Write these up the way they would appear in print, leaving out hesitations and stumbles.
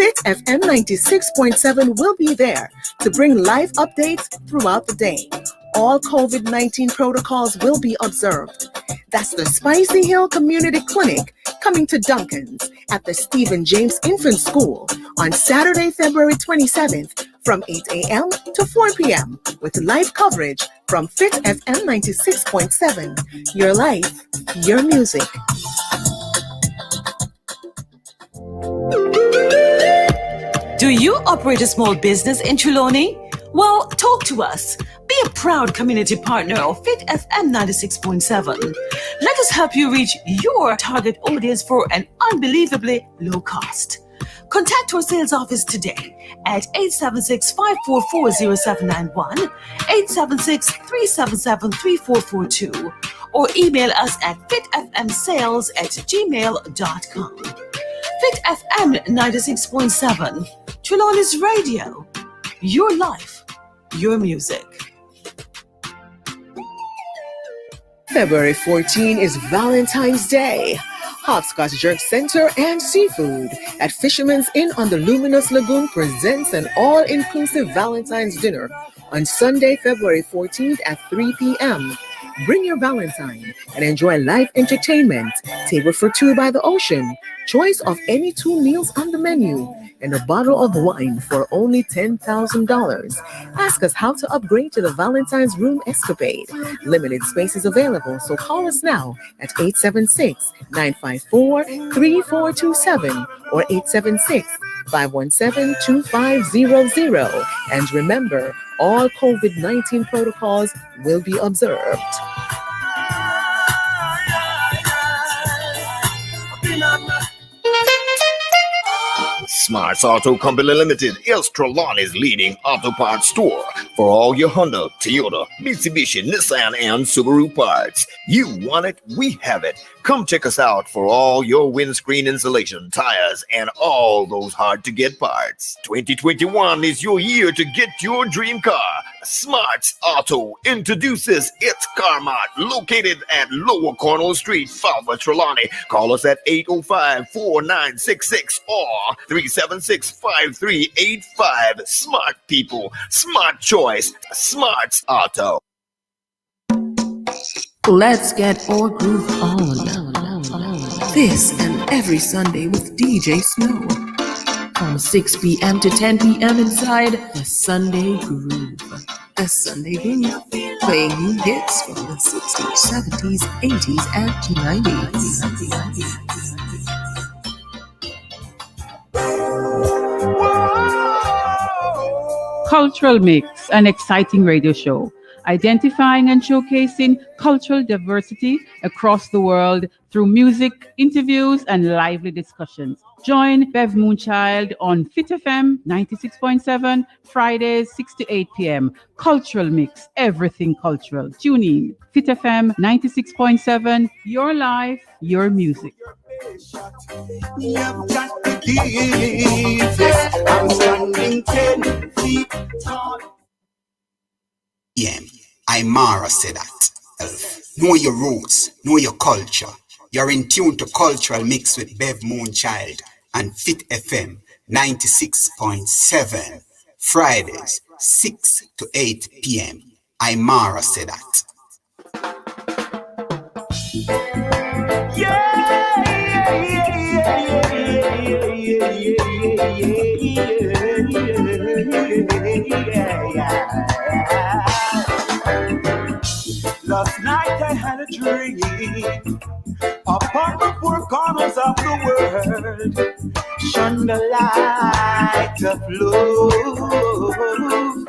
Fit FM 96.7 will be there to bring live updates throughout the day. All COVID-19 protocols will be observed. That's the Spicy Hill Community Clinic coming to Duncan's at the Stephen James Infant School on Saturday, February 27th from 8 a.m. to 4 p.m. with live coverage from Fit FM 96.7. Your life, your music. Do you operate a small business in Trelawney? Well, talk to us. Be a proud community partner of Fit FM 96.7. Let us help you reach your target audience for an unbelievably low cost. Contact our sales office today at 876-544-0791, 876-377-3442, or email us at fitfmsales@gmail.com. Fit FM 96.7, Trelawney's radio. Your life, your music. February 14 is Valentine's Day. Hopscotch Jerk Center and Seafood at Fisherman's Inn on the Luminous Lagoon presents an all-inclusive Valentine's dinner on Sunday, February 14th at 3 p.m. Bring your Valentine and enjoy live entertainment, table for two by the ocean, choice of any two meals on the menu, and a bottle of wine for only $10,000. Ask us how to upgrade to the Valentine's Room Escapade. Limited spaces available, so call us now at 876-954-3427 or 876-517-2500. And remember, all COVID-19 protocols will be observed. Smarts Auto Company Limited is Trelawney's leading auto parts store for all your Honda, Toyota, Mitsubishi, Nissan, and Subaru parts. You want it, we have it. Come check us out for all your windscreen insulation, tires, and all those hard-to-get parts. 2021 is your year to get your dream car. Smarts Auto introduces its Car Mart located at Lower Cornwall Street, Falmouth, Trelawney. Call us at 805-4966 or 376-5385. Smart people, smart choice, Smarts Auto. Let's get our groove on. This and every Sunday with DJ Snow. From 6 p.m. to 10 p.m. inside the Sunday Groove. The Sunday Groove, playing new hits from the 60s, 70s, 80s, and 90s. Cultural Mix, an exciting radio show, identifying and showcasing cultural diversity across the world through music, interviews, and lively discussions. Join Bev Moonchild on Fit FM 96.7, Fridays 6 to 8 p.m. Cultural Mix, everything cultural. Tune in. Fit FM 96.7, your life, your music. You've got to give this. I'm standing 10 feet tall. Yeah, Aymara said that. Know your roots, know your culture. You're in tune to Cultural Mix with Bev Moonchild and Fit FM 96.7, Fridays 6 to 8 p.m. Aymara said that. Last night I had a dream upon the four corners of the world, shone the light of love,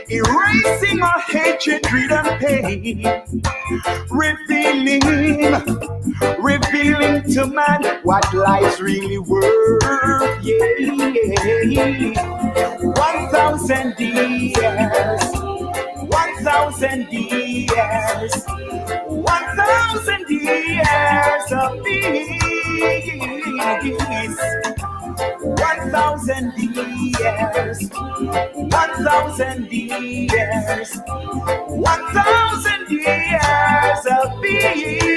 erasing our hatred, greed, and pain, revealing to man what life's really worth. Yeah, 1,000 years. 1,000 years, 1,000 years of peace. 1,000 years, 1,000 years, 1,000 years of peace.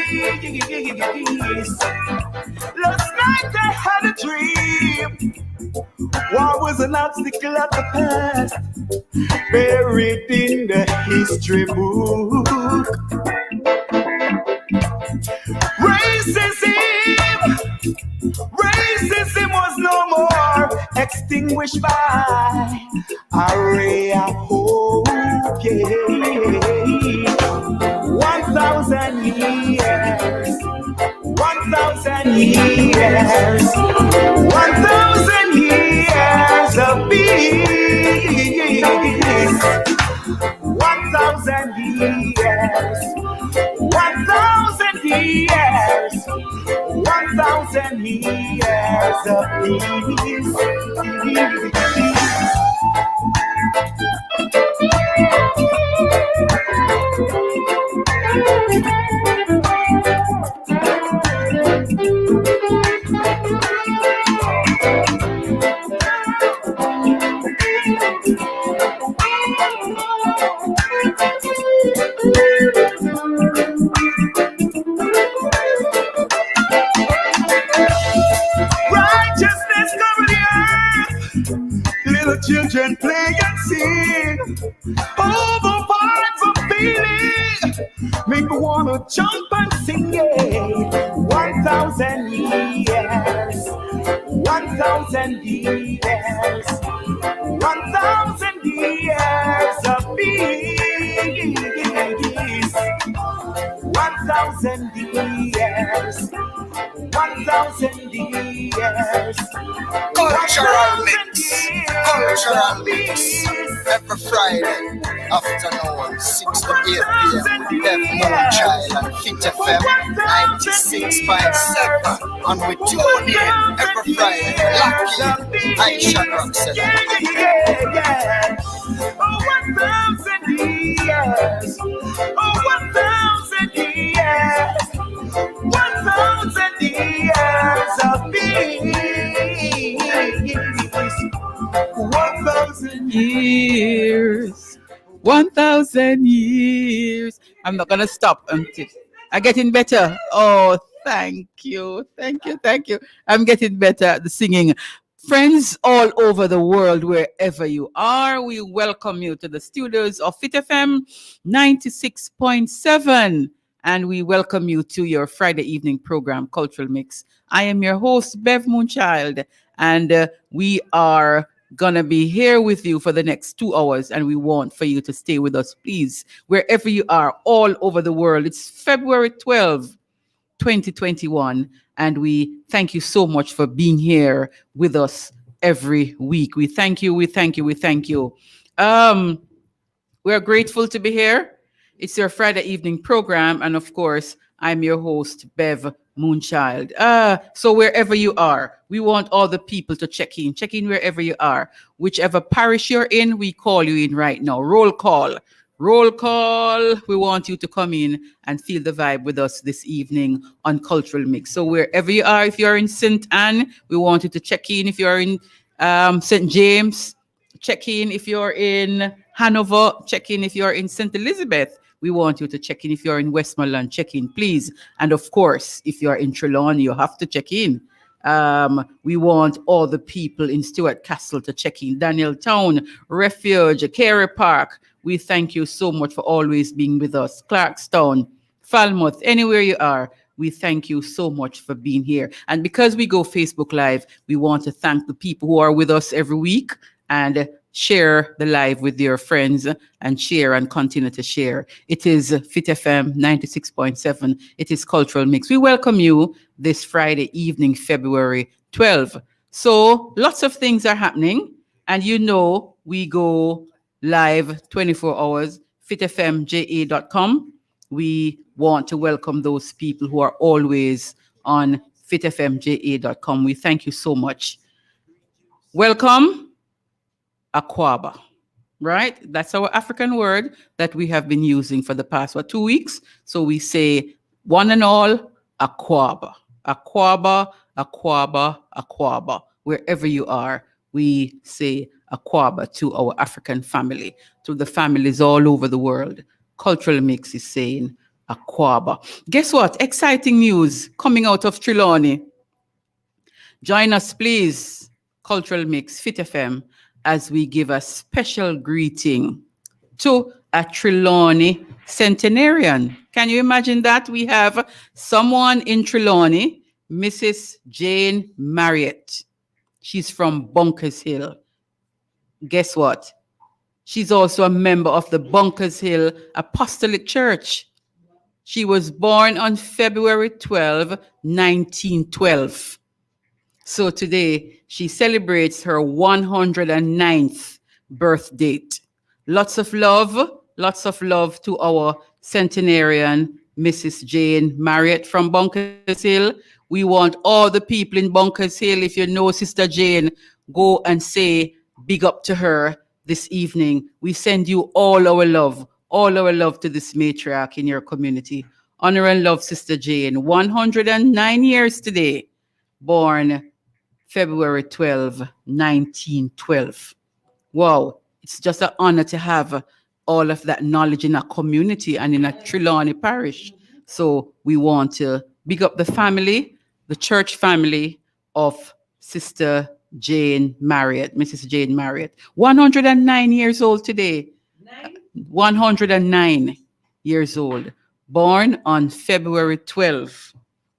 Last night I had a dream War was an obstacle of the past, buried in the history book. Racism was no more, extinguished by a ray of hope. Yeah. 1,000 years, 1,000 years, 1,000 years of peace. 1,000 years, 1,000 years, 1,000 years of peace. Righteousness cover the earth, little children play and sing, overpowered from feeling, make me wanna jump and sing, yeah. 1,000 years, 1,000 years, 1,000 years of peace. 1,000 years, 1,000 years, Cultural mix. Every Friday afternoon, 6 to 8 p.m. Bev Moonchild and Fit FM 96.7. And we tune in every Friday. Lucky Aisha Roxette. yeah. Oh, 1,000 years, oh, 1,000 years, 1,000 years of peace. 1,000 Years. 1,000 years. I'm not gonna stop until I'm getting better. Oh, thank you. I'm getting better at the singing. Friends all over the world, wherever you are, we welcome you to the studios of Fit FM 96.7. And we welcome you to your Friday evening program, Cultural Mix. I am your host, Bev Moonchild, and we are gonna be here with you for the next 2 hours, and we want for you to stay with us, please, wherever you are, all over the world. It's February 12, 2021, and we thank you so much for being here with us every week. We thank you. We're grateful to be here. It's your Friday evening program, and of course, I'm your host, Bev Moonchild. So wherever you are, we want all the people to check in wherever you are. Whichever parish you're in, we call you in right now. Roll call. We want you to come in and feel the vibe with us this evening on Cultural Mix. So wherever you are, if you're in St. Anne, we want you to check in. If you're in St. James, check in. If you're in Hanover, check in. If you're in St. Elizabeth, we want you to check in. If you're in Westmoreland, check in, please. And of course, if you're in Trelawney, you have to check in. We want all the people in Stuart Castle to check in. Daniel Town, Refuge, Carey Park. We thank you so much for always being with us. Clarkstown, Falmouth, anywhere you are, we thank you so much for being here. And because we go Facebook Live, we want to thank the people who are with us every week and share the live with your friends and share and continue to share. It is Fit FM 96.7. It is Cultural Mix. We welcome you this Friday evening, February 12. So lots of things are happening. And you know, we go live 24 hours, fitfmja.com. We want to welcome those people who are always on fitfmja.com. We thank you so much. Welcome, Akwaaba, right? That's our African word that we have been using for the past 2 weeks. So we say one and all, Akwaaba. Akwaaba, Akwaaba, Akwaaba. Wherever you are, we say Akwaaba to our African family, to the families all over the world. Cultural Mix is saying Akwaaba. Guess what? Exciting news coming out of Trelawney. Join us, please, Cultural Mix, Fit FM, as we give a special greeting to a Trelawney centenarian. Can you imagine that? We have someone in Trelawney, Mrs. Jane Marriott. She's from Bunkers Hill. Guess what? She's also a member of the Bunkers Hill Apostolic Church. She was born on February 12, 1912. So today, she celebrates her 109th birth date. Lots of love to our centenarian, Mrs. Jane Marriott from Bunkers Hill. We want all the people in Bunkers Hill, if you know Sister Jane, go and say big up to her this evening. We send you all our love to this matriarch in your community. Honor and love, Sister Jane. 109 years today, born February 12, 1912. Wow, it's just an honor to have all of that knowledge in a community and in a Trelawney parish. So we want to big up the family, the church family of Sister Jane Marriott, Mrs. Jane Marriott. 109 years old today. 109 years old. Born on February 12,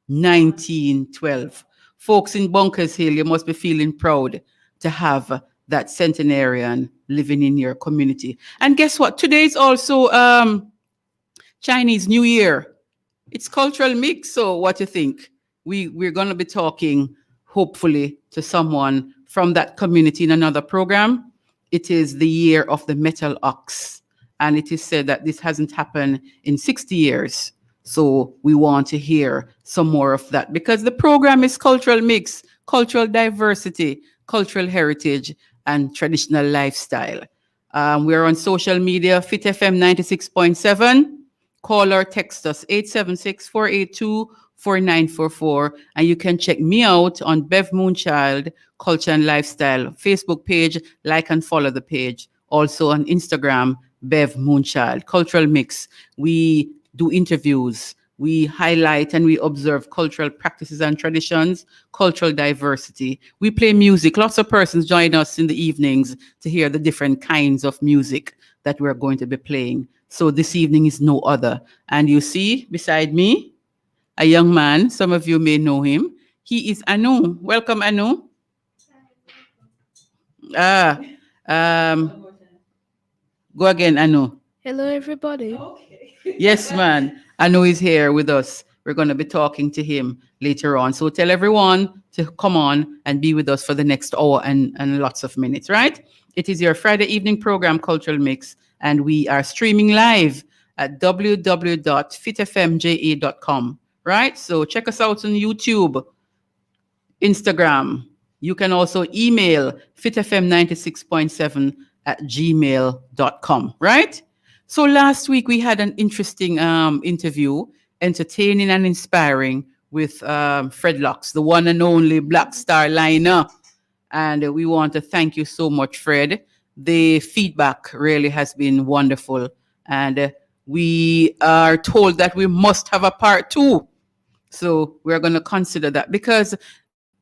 1912. Folks in Bunkers Hill, you must be feeling proud to have that centenarian living in your community. And guess what? Today is also Chinese New Year. It's cultural mix. So what do you think? We're going to be talking, hopefully, to someone from that community in another program. It is the year of the metal ox. And it is said that this hasn't happened in 60 years. So we want to hear some more of that because the program is cultural mix, cultural diversity, cultural heritage, and traditional lifestyle. We're on social media, Fit FM 96.7. Call or text us 876-482-4944. And you can check me out on Bev Moonchild, Culture and Lifestyle Facebook page. Like and follow the page. Also on Instagram, Bev Moonchild, Cultural Mix. We do interviews. We highlight and we observe cultural practices and traditions, cultural diversity. We play music. Lots of persons join us in the evenings to hear the different kinds of music that we're going to be playing. So this evening is no other. And you see beside me, a young man. Some of you may know him. He is Anu. Welcome, Anu. Go again, Anu. Hello, everybody. Yes, man. Anu is here with us. We're going to be talking to him later on. So tell everyone to come on and be with us for the next hour and lots of minutes, right? It is your Friday evening program, Cultural Mix, and we are streaming live at www.fitfmja.com, right? So check us out on YouTube, Instagram. You can also email fitfm96.7@gmail.com, right? So last week we had an interesting interview, entertaining and inspiring with Fred Locks, the one and only Black Star liner. And we want to thank you so much, Fred. The feedback really has been wonderful. And we are told that we must have a part 2. So we're going to consider that because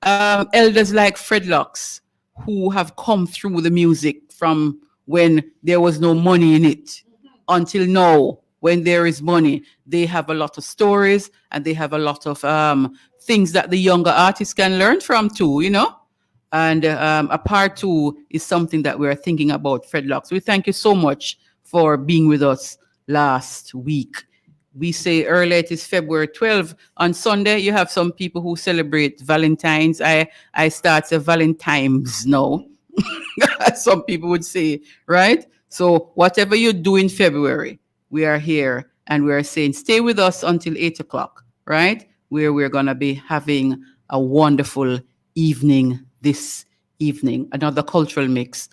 elders like Fred Locks, who have come through the music from when there was no money in it until now, when there is money, they have a lot of stories and they have a lot of things that the younger artists can learn from too, you know? And a part 2 is something that we're thinking about, Fred Locks. We thank you so much for being with us last week. We say earlier it is February 12th. On Sunday, you have some people who celebrate Valentine's. I start a Valentine's now, as some people would say, right? So whatever you do in February, we are here and we are saying stay with us until 8 o'clock, right? Where we're going to be having a wonderful evening this evening. Another cultural mix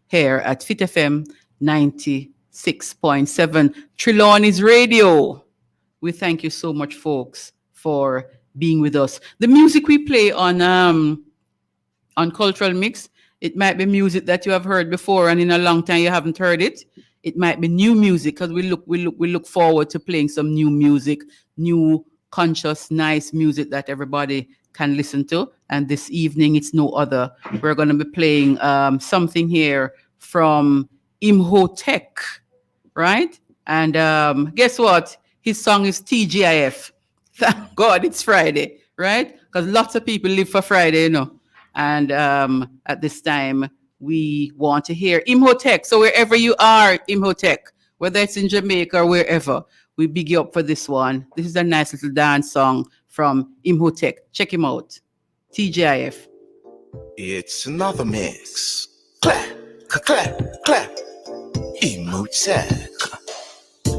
here at Fit FM 96.7 Trelawney's Radio. We thank you so much, folks, for being with us. The music we play on Cultural Mix, it might be music that you have heard before and in a long time you haven't heard it. It might be new music because we look forward to playing some new music, new, conscious, nice music that everybody can listen to. And this evening, it's no other. We're going to be playing something here from Imhotep, right? And guess what? His song is TGIF. Thank God it's Friday, right? Because lots of people live for Friday, you know. And at this time, we want to hear Imhotep. So wherever you are, Imhotep, whether it's in Jamaica or wherever, we big you up for this one. This is a nice little dance song from Imhotep. Check him out. TGIF. It's another mix. Clap, clap, clap. Imhotep.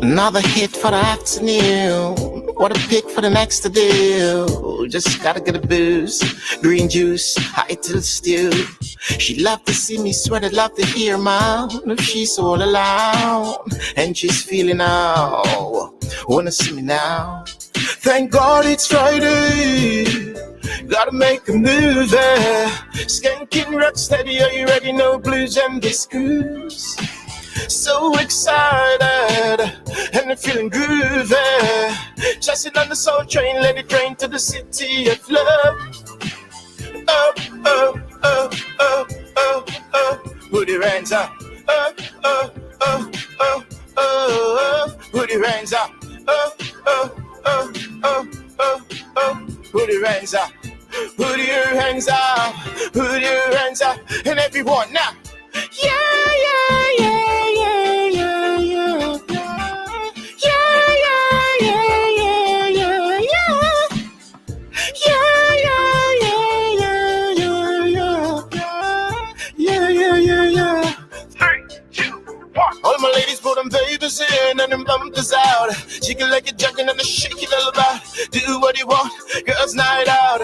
Another hit for the afternoon. What a pick for the next to do. Just gotta get a booze. Green juice, high till stew. She loved to see me sweat, I'd love to hear my if she's all alone. And she's feeling out. Wanna see me now? Thank God it's Friday. Gotta make a move there. Skanking rock steady, are you ready? No blues and this cruise. So excited and I'm feeling groovy. Chasing on the soul train, let it train to the city of love. Up, up, up, up, up, up. Put your hands up. Up, up, up, up, up. Put your hands up. Up, up, up, up, up, up. Put your hands up. Put your hands up. Put your hands up. And everyone now. Yeah, yeah, yeah, yeah, yeah, yeah. Yeah, yeah, yeah, yeah, yeah, yeah. Yeah, yeah, yeah, yeah, yeah, yeah. Yeah, yeah, yeah, yeah. 3, 2, 1. All my ladies put them babies in and them bumpers out. She can like it jumping and the shake it all about. Do what you want, girls night out.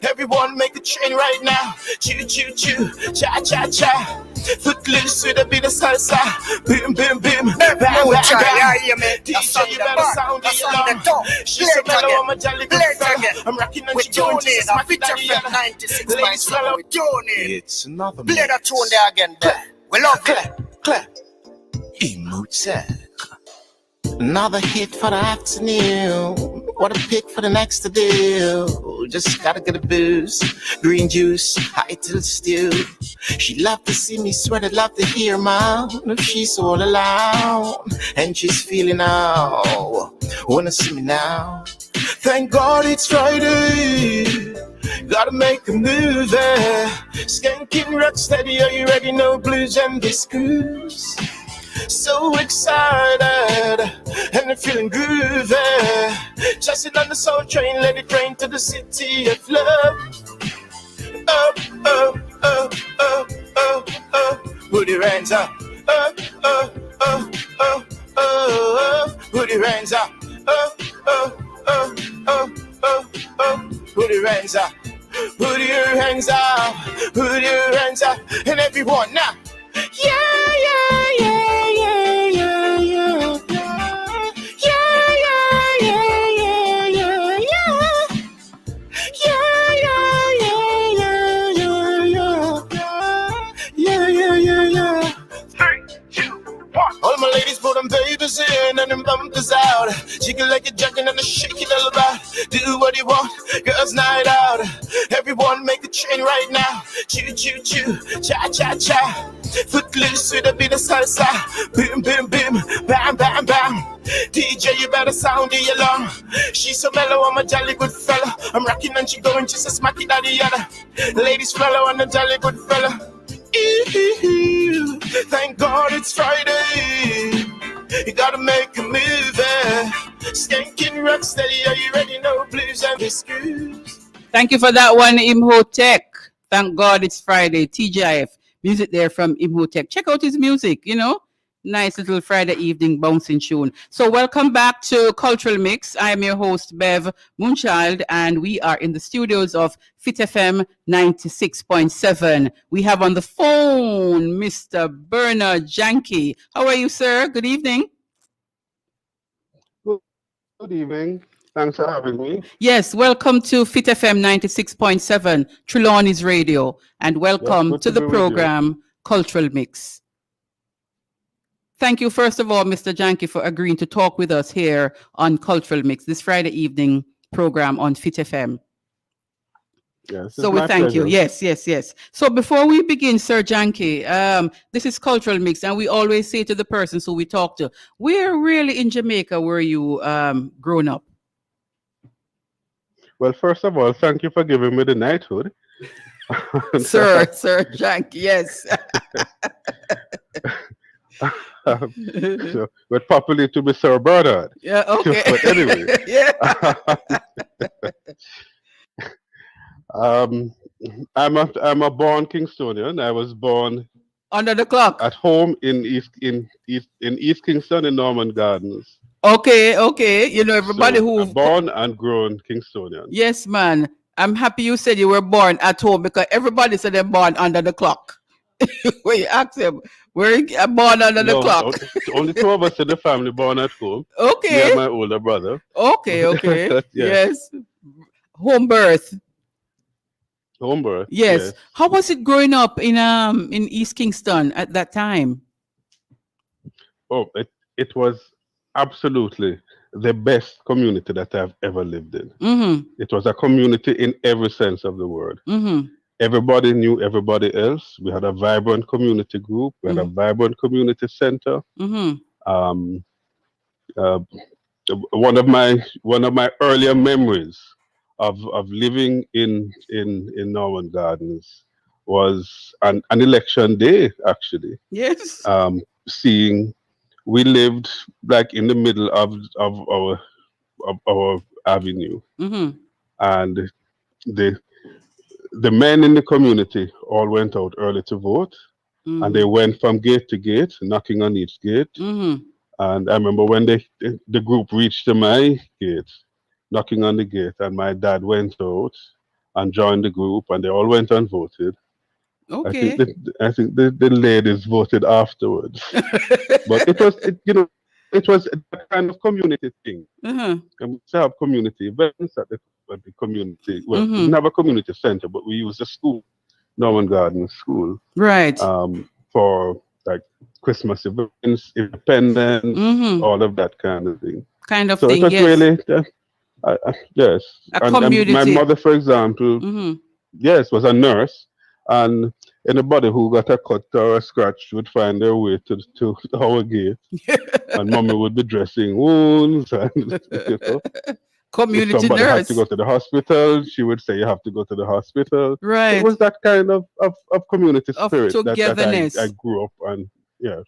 Everyone make a chain right now. Choo, choo, choo, cha, cha, cha. Footloose with a bit of salsa. Boom, boom, boom. Bam, bam, bam. DJ, you better sound the alarm. She's so mellow, I'm a jolly good fella. I'm rocking and she going to smack it down the other. Ladies, follow. It's another mix. Play that tune there again. We love clap, clap. Imhotep. Another hit for the afternoon. What a pick for the next to do. Just gotta get a booze. Green juice, high till stew. She loved to see me sweat, I'd love to hear my if she's all alone. And she's feeling out. Wanna see me now? Thank God it's Friday. Gotta make a move there. Skanking rock steady, are you ready? No blues and this cruise. So excited and I'm feeling groovy. Chasing on the soul train, let it train to the city of love. Up, up, up, up, up, up. Put your hands up. Up, up, up, up, up. Put your hands up. Up, up, up, up, up, up. Put your hands up. Put your hands up. Put your hands up. And everyone now. Yeah, yeah, yeah, yeah, yeah, yeah. Yeah, yeah, yeah, yeah, yeah, yeah. Yeah, yeah, yeah, yeah, yeah, yeah. Yeah, yeah, yeah, yeah. 3, 2, 1. All my ladies put them babies in and them bumpers out. She can like it jumping and the shake it all about. Do what you want, girls night out. Everyone make a chain right now. Choo, choo, choo, cha, cha, cha. Footloose with a bit of salsa. Boom, boom, boom, bam, bam, bam. DJ, you better sound the alarm. She's so mellow, I'm a jolly good fella. I'm rocking and she going just a smack it out the other. Ladies follow, I'm a jolly good fella. Ew, thank God it's Friday. You gotta make a move there. Skanking rock steady, are you ready? No blues and biscuits. Thank you for that one, Imhotep. Thank God it's Friday. TGIF. Music there from Imhotep. Check out his music, you know. Nice little Friday evening bouncing tune. So welcome back to Cultural Mix. I am your host, Bev Moonchild, and we are in the studios of Fit FM 96.7. We have on the phone Mr. Bernard Janke. How are you, sir? Good evening. Good evening. Thanks for having me. Yes, welcome to Fit FM 96.7, Trelawney's Radio, and welcome Yes, to the program Cultural Mix. Thank you, first of all, Mr. Janke, for agreeing to talk with us here on Cultural Mix, this Friday evening program on Fit FM. Yes, So it's we my thank you. pleasure. Yes, yes, yes. So before we begin, Sir Janky, this is Cultural Mix, and we always say to the persons who we talk to, where really in Jamaica were you grown up? Well, first of all, thank you for giving me the knighthood. And, Sir Janky, yes. so, but popularly to be Sir Bernard. Yeah, okay. But anyway, Yeah. um, I'm a born Kingstonian. I was born Under the clock. at home in East Kingston in Norman Gardens. Okay, okay. You know, everybody So who I'm born and grown Kingstonian. yes, man. I'm happy you said you were born at home because everybody said they're born under the clock. When you ask them, where you born under the No, clock? only two of us in the family born at home. Me Okay, and my older brother. okay, okay. Yeah. Yes. Home birth. Home birth. Yes. Yes. How was it growing up in East Kingston at that time? Oh, it was absolutely the best community that I've ever lived in. Mm-hmm. It was a community in every sense of the word. Mm-hmm. Everybody knew everybody else. We had a vibrant community group. We had a vibrant community center. Mm-hmm. Um, uh, one of my earlier memories of living in Norman Gardens was an election day. Actually, Yes. seeing we lived like in the middle of our avenue, Mm-hmm. and the men in the community all went out early to vote, and they went from gate to gate, knocking on each gate. Mm-hmm. And I remember when the group reached to my gate, knocking on the gate, and my dad went out and joined the group, and they all went and voted. Okay. I think the ladies voted afterwards, but it was a kind of community thing. Uh-huh. And we used to have community events at the community. Well, we Mm-hmm. didn't have a community center, but we used the school, Norman Gardens School, Right. for like Christmas events, independence, Mm-hmm. all of that kind of thing. Kind of So it thing, was yes. really, yes. A And my community. mother, for example, Mm-hmm. yes, was a nurse, and anybody who got a cut or a scratch would find their way to our gate, and mommy would be dressing wounds, and if Community somebody had nurse. to go to the hospital, she would say you have to go to the hospital. Right. It was that kind of community Of spirit togetherness. that I grew up, and yeah.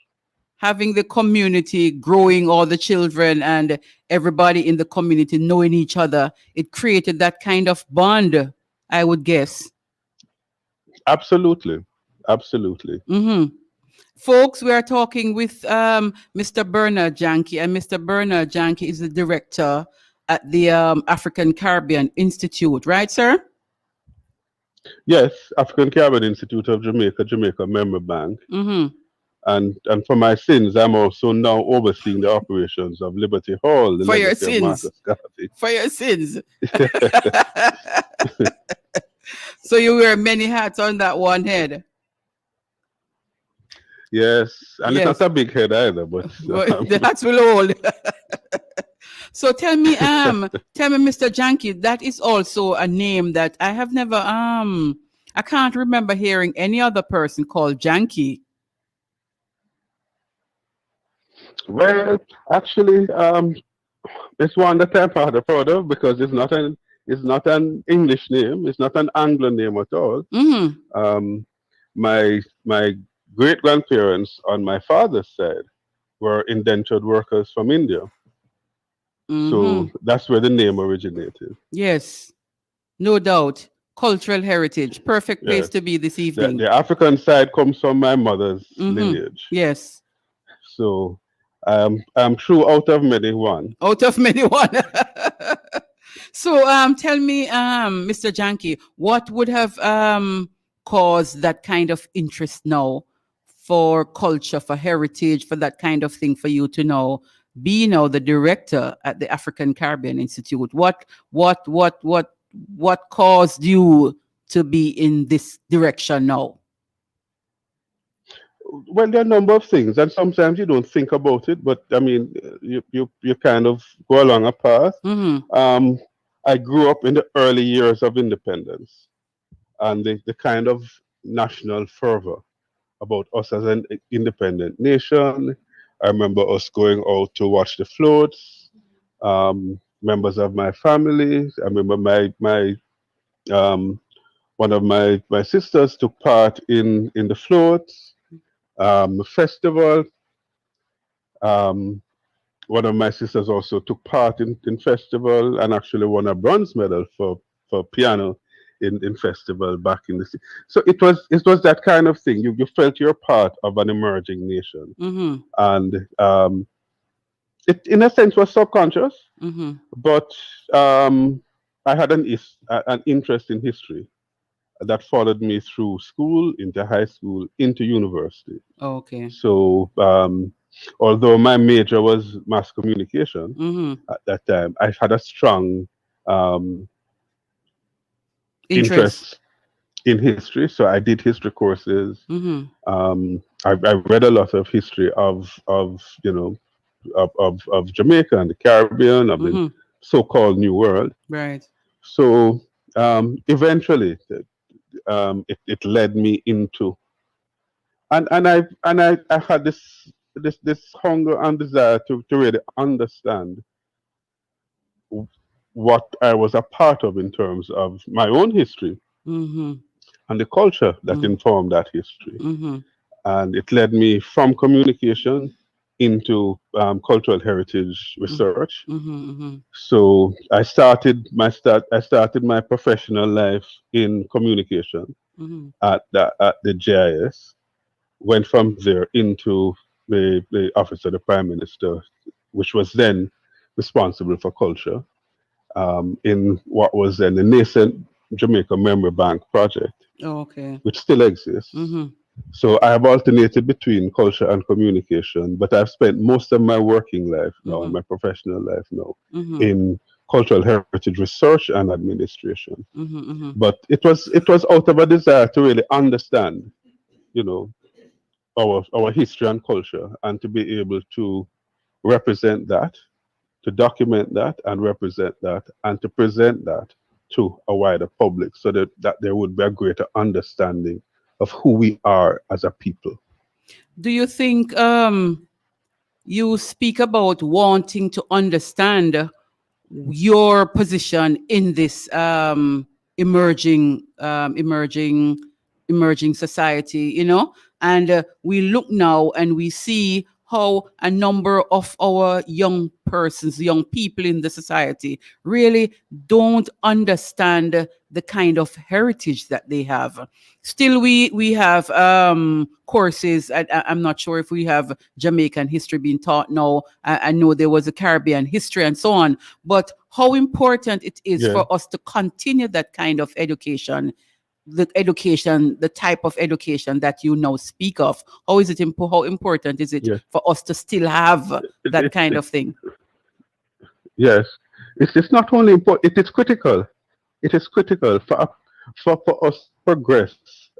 Having the community growing, all the children and everybody in the community knowing each other, it created that kind of bond, I would guess. Absolutely. Mm-hmm. Folks, we are talking with Mr. Bernard Janky, and Mr. Bernard Janky is the director at the African Caribbean Institute, right, sir? Yes, African Caribbean Institute of Jamaica Member Bank. Mm-hmm. And for my sins, I'm also now overseeing the operations of Liberty Hall, the For your legacy of sins. Marcus Garvey. For your sins. So you wear many hats on that one head. Yes, and Yes. it's not a big head either, but But the hats will hold. So tell me, Mr. Janky, that is also a name that I have never, I can't remember hearing any other person called Janky. well, actually, it's one that I'm proud of because it's not an English name, it's not an Anglo name at all. Mm-hmm. My great grandparents on my father's side were indentured workers from India. Mm-hmm. So that's where the name originated. Yes, no doubt. Cultural heritage. Perfect place Yes. to be this The, evening. the African side comes from my mother's lineage. Yes. So I'm true out of many one. Out of many one. So tell me, Mr. Janky, what would have caused that kind of interest now for culture, for heritage, for that kind of thing for you to know, be now the director at the African Caribbean Institute? What caused you to be in this direction now? Well, there are a number of things, and sometimes you don't think about it, but I mean, you kind of go along a path. Mm-hmm. I grew up in the early years of independence. and the kind of national fervor about us as an independent nation. I remember us going out to watch the floats. Members of my family. I remember my um, one of my sisters took part in the floats festival. Um, One of my sisters also took part in festival and actually won a bronze medal for piano in festival back in the so it was that kind of thing. You felt you're part of an emerging nation, Mm-hmm. and it in a sense was subconscious, Mm-hmm. but I had an interest in history that followed me through school, into high school, into university. Okay. So, although my major was mass communication Mm-hmm. at that time, I had a strong um, Interest. interest in history. So I did history courses. Mm-hmm. I read a lot of history of of Jamaica and the Caribbean, of the Mm-hmm. so-called New World. Right. So eventually, it led me into I had this hunger and desire to really understand what I was a part of in terms of my own history Mm-hmm. and the culture that Mm-hmm. informed that history. Mm-hmm. And it led me from communication into cultural heritage research. Mm-hmm. Mm-hmm. So I started my professional life in communication Mm-hmm. at the GIS. Went from there into the office of the Prime Minister, which was then responsible for culture in what was then the nascent Jamaica Memory Bank project, Okay. which still exists. Mm-hmm. So I have alternated between culture and communication, but I've spent most of my working life now and Mm-hmm. my professional life now Mm-hmm. in cultural heritage research and administration. Mm-hmm. Mm-hmm. But it was out of a desire to really understand, you know, our history and culture, and to be able to represent that, to document that and represent that, and to present that to a wider public, so that there would be a greater understanding of who we are as a people. Do you think you speak about wanting to understand your position in this emerging society, and we look now and we see how a number of our young people in the society really don't understand the kind of heritage that they have. Still, we have courses. I'm not sure if we have Jamaican history being taught now. I know there was a Caribbean history and so on, but how important it is Yeah. for us to continue that kind of education, the type of education that you now speak of. How important is it Yes. for us to still have It- that it- kind it- of thing? yes. It's not only important, it is critical. It is critical for us to progress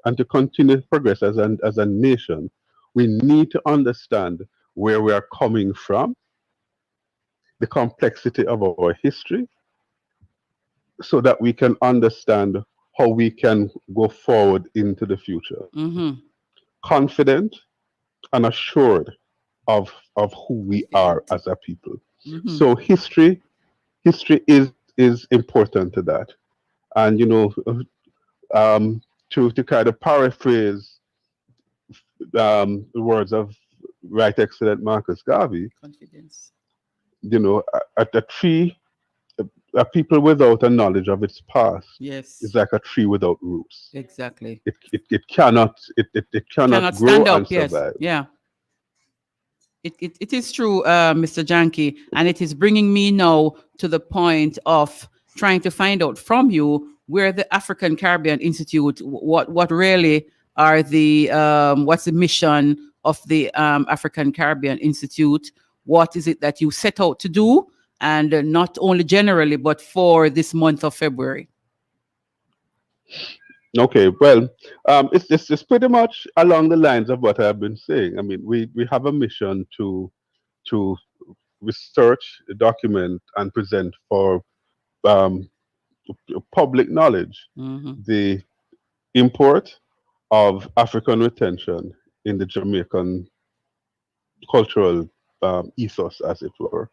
and to continue to progress as a nation. We need to understand where we are coming from, the complexity of our history, so that we can understand how we can go forward into the future, Mm-hmm. confident and assured of who we are as a people. Mm-hmm. So history is important to that. And to kind of paraphrase the words of Right Excellent Marcus Garvey, Confidence. a tree, a people without a knowledge of its past Yes. is like a tree without roots. Exactly. It cannot Cannot grow stand and up. Yes. survive. Yeah. It is true, Mr. Janke, and it is bringing me now to the point of trying to find out from you where the African Caribbean Institute, what really are the what's the mission of the African Caribbean Institute? What is it that you set out to do, and not only generally, but for this month of February? Okay, well, it's pretty much along the lines of what I've been saying. I mean, we have a mission to research, document, and present for um, public knowledge Mm-hmm. the import of African retention in the Jamaican cultural ethos, as it were,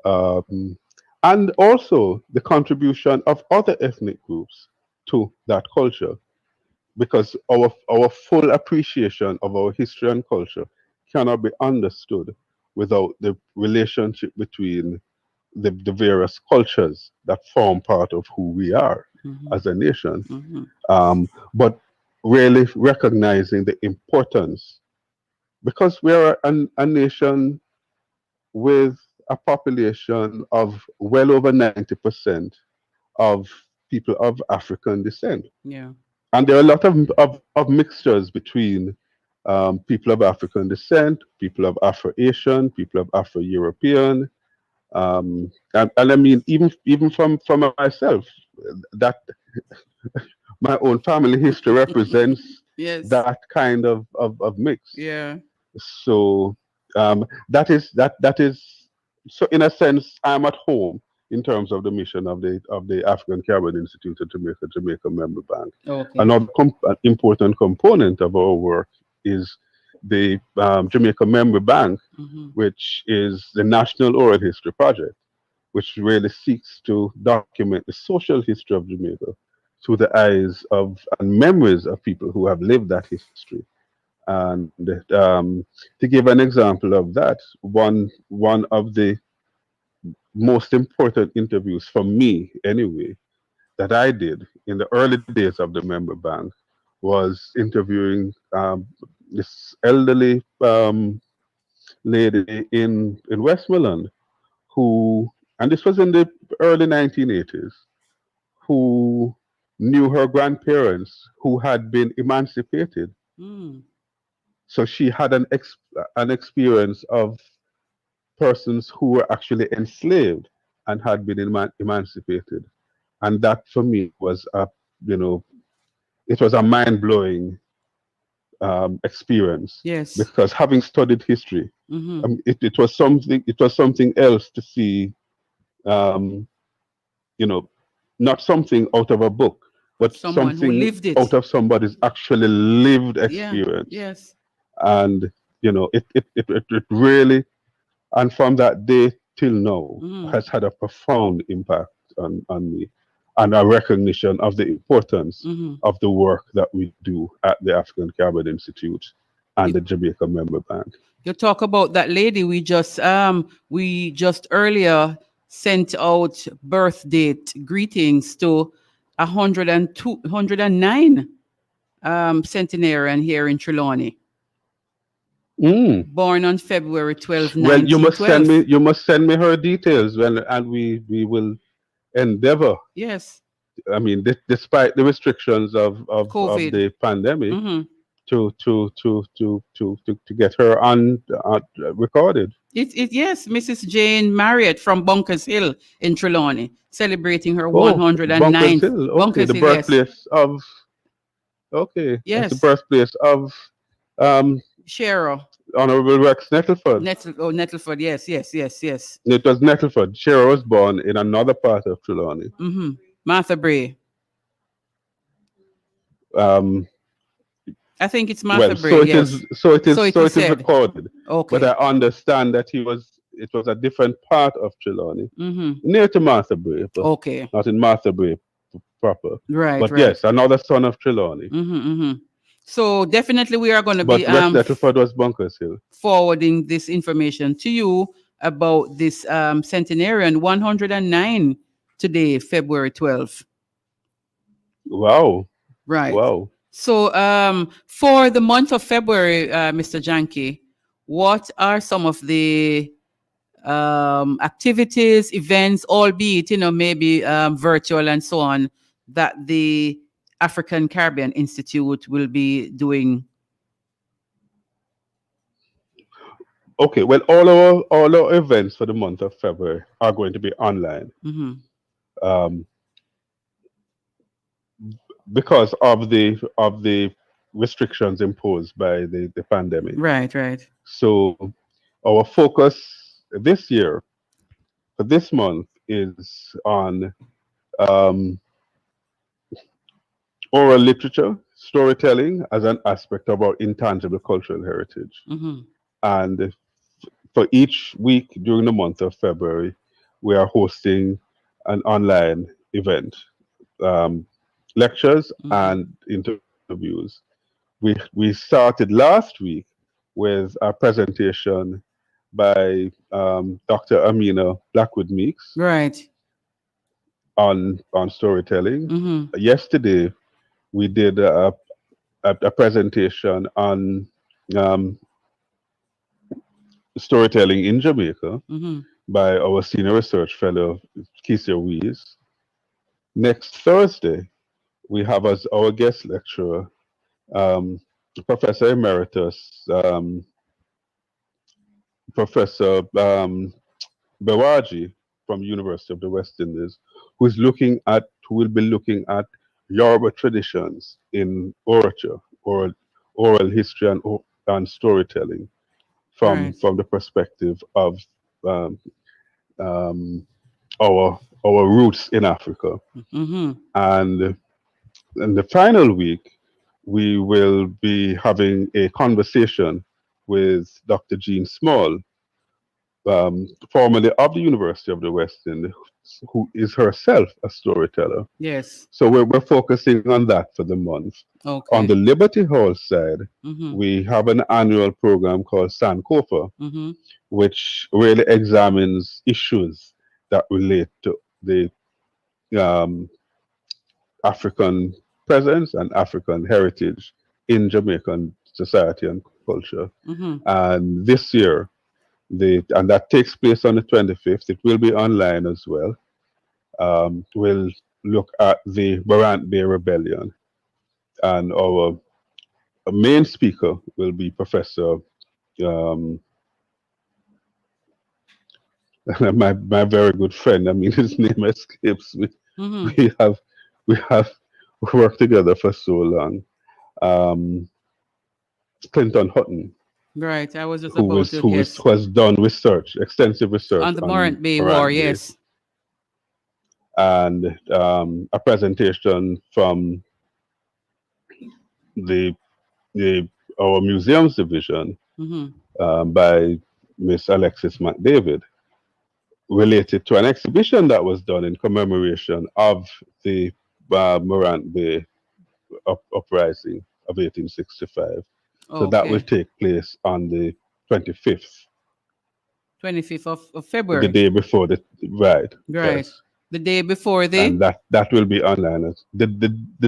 um, and also the contribution of other ethnic groups to that culture, because our full appreciation of our history and culture cannot be understood without the relationship between the various cultures that form part of who we are as a nation. But really recognizing the importance, because we are a nation with a population of well over 90% of people of African descent. Yeah. And there are a lot of mixtures between people of African descent, people of Afro-Asian, people of Afro-European, and I mean, even from myself, that my own family history represents Yes. that kind of mix. Yeah. So that is so in a sense I'm at home in terms of the mission of the African Caribbean Institute of Jamaica Member Bank. Okay. Another important component of our work is the Jamaica Member Bank, which is the National Oral History Project, which really seeks to document the social history of Jamaica through the eyes of and memories of people who have lived that history. And to give an example of that, one of the most important interviews for me, anyway, that I did in the early days of the member bank was interviewing this elderly lady in Westmoreland who, and this was in the early 1980s, who knew her grandparents who had been emancipated. So she had an experience of persons who were actually enslaved and had been emancipated, and that for me was it was a mind blowing experience. Yes. Because having studied history, it was something else to see, not something out of a book, but Someone who something lived it. out of somebody's actually lived experience. Yes. And it really, and from that day till now, has had a profound impact on me, and a recognition of the importance of the work that we do at the African Caribbean Institute and the Jamaica Member Bank. You talk about that lady. We just earlier sent out birth date greetings to 109 centenarian here in Trelawney. Born on February 12, 1912. Well, you must send me her details, and we will endeavor. Yes. I mean, despite the restrictions of the pandemic, to get her on recorded. Yes, Mrs. Jane Marriott from Bunkers Hill in Trelawney, celebrating her 109th. Bunkers Hill, okay, the birthplace of. Okay, yes, that's the birthplace of. Cheryl. Honorable Rex Nettleford. Nettleford, yes. It was Nettleford. Cheryl was born in another part of Trelawney. Martha Bray. I think it's Martha Bray. So it is recorded. Okay. But I understand that it was a different part of Trelawney, near to Martha Bray. But okay. Not in Martha Bray proper. Right. But yes, another son of Trelawney. So definitely we are going to be Rex Nettleford was Bunkers Hill. Forwarding this information to you about this centenarian 109 today, February 12th. Wow. Right. Wow. So for the month of February, Mr. Janke, what are some of the activities, events, albeit, maybe virtual and so on, that the African Caribbean Institute will be doing? Okay, well, all our events for the month of February are going to be online. Because of the restrictions imposed by the pandemic. Right. So our focus this year, for this month, is on oral literature, storytelling as an aspect of our intangible cultural heritage. Mm-hmm. And for each week during the month of February, we are hosting an online event, lectures and interviews. We started last week with a presentation by Dr. Amina Blackwood Meeks Right. on storytelling. Mm-hmm. Yesterday, we did a presentation on storytelling in Jamaica Mm-hmm. by our senior research fellow, Keisha Weiss. Next Thursday, we have as our guest lecturer Professor Emeritus, Professor Bewaji from University of the West Indies, who will be looking at Yoruba traditions in orature, oral history and storytelling from the perspective of our roots in Africa. Mm-hmm. And in the final week, we will be having a conversation with Dr. Jean Small, formerly of the University of the West Indies, who is herself a storyteller. Yes. So we're focusing on that for the month. Okay. On the Liberty Hall side, Mm-hmm. we have an annual program called Sankofa, Mm-hmm. which really examines issues that relate to the African presence and African heritage in Jamaican society and culture. Mm-hmm. And this year, and that takes place on the 25th. It will be online as well. We'll look at the Morant Bay Rebellion, and our main speaker will be Professor my very good friend. I mean, his name escapes me. Mm-hmm. We have worked together for so long. Clinton Hutton, Right. I was just who about to. who Yes. has done extensive research On the Morant Bay War. Yes. And a presentation from our museums division Mm-hmm. by Miss Alexis McDavid, related to an exhibition that was done in commemoration of the Morant Bay uprising of 1865. So that will take place on the 25th. 25th of February. The day before Right. Yes. The day before and that will be online as the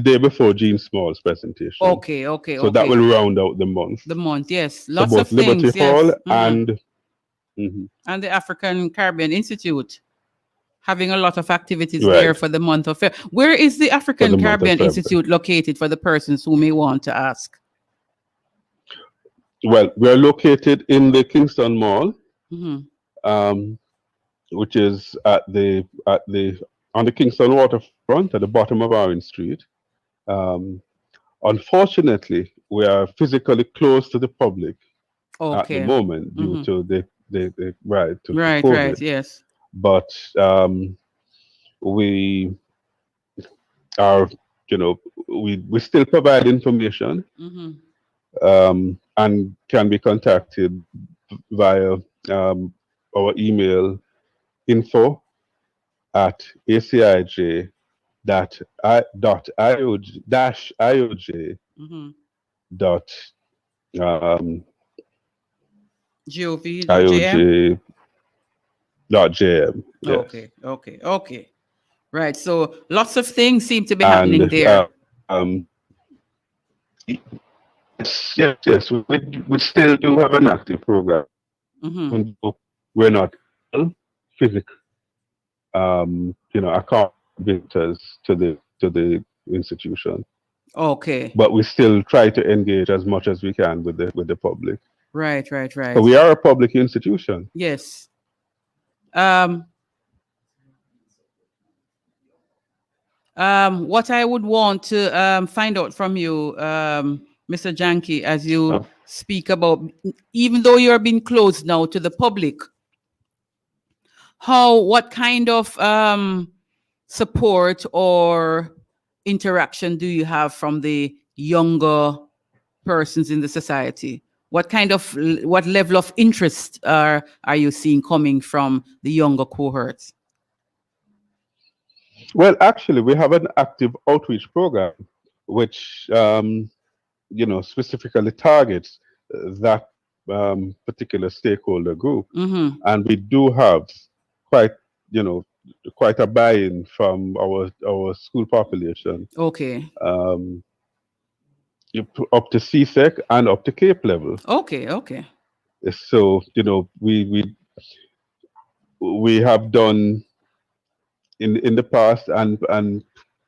day before Jean Small's presentation. Okay. So that will round out the month. Yes. So Lots both of Liberty things. Hall Yes. and And the African Caribbean Institute having a lot of activities Right. there for the month of February. Where is the African month of Caribbean February. Institute located for the persons who may want to ask? Well, we are located in the Kingston Mall, Mm-hmm. which is on the Kingston waterfront at the bottom of Orange Street. Unfortunately, we are physically closed to the public at the moment due to the COVID. Right. Yes. But we are, we still provide information Mm-hmm. and can be contacted via our email info@acij.ioj Mm-hmm. dot gov.jm. IOJ.jm. Yes. Okay. Right. So lots of things seem to be happening there. Yes. We still do have an active program. Mm-hmm. We're not physically, account visitors to the institution. Okay. But we still try to engage as much as we can with the public. Right. So we are a public institution. Yes. What I would want to find out from you, Mr. Janky, as you speak about, even though you're being closed now to the public, what kind of support or interaction do you have from the younger persons in the society? What level of interest are you seeing coming from the younger cohorts? Well, actually, we have an active outreach program, which specifically targets that particular stakeholder group, Mm-hmm. and we do have quite quite a buy-in from our school population, Okay. Up to CSEC and up to CAPE level. Okay. So we have done in the past and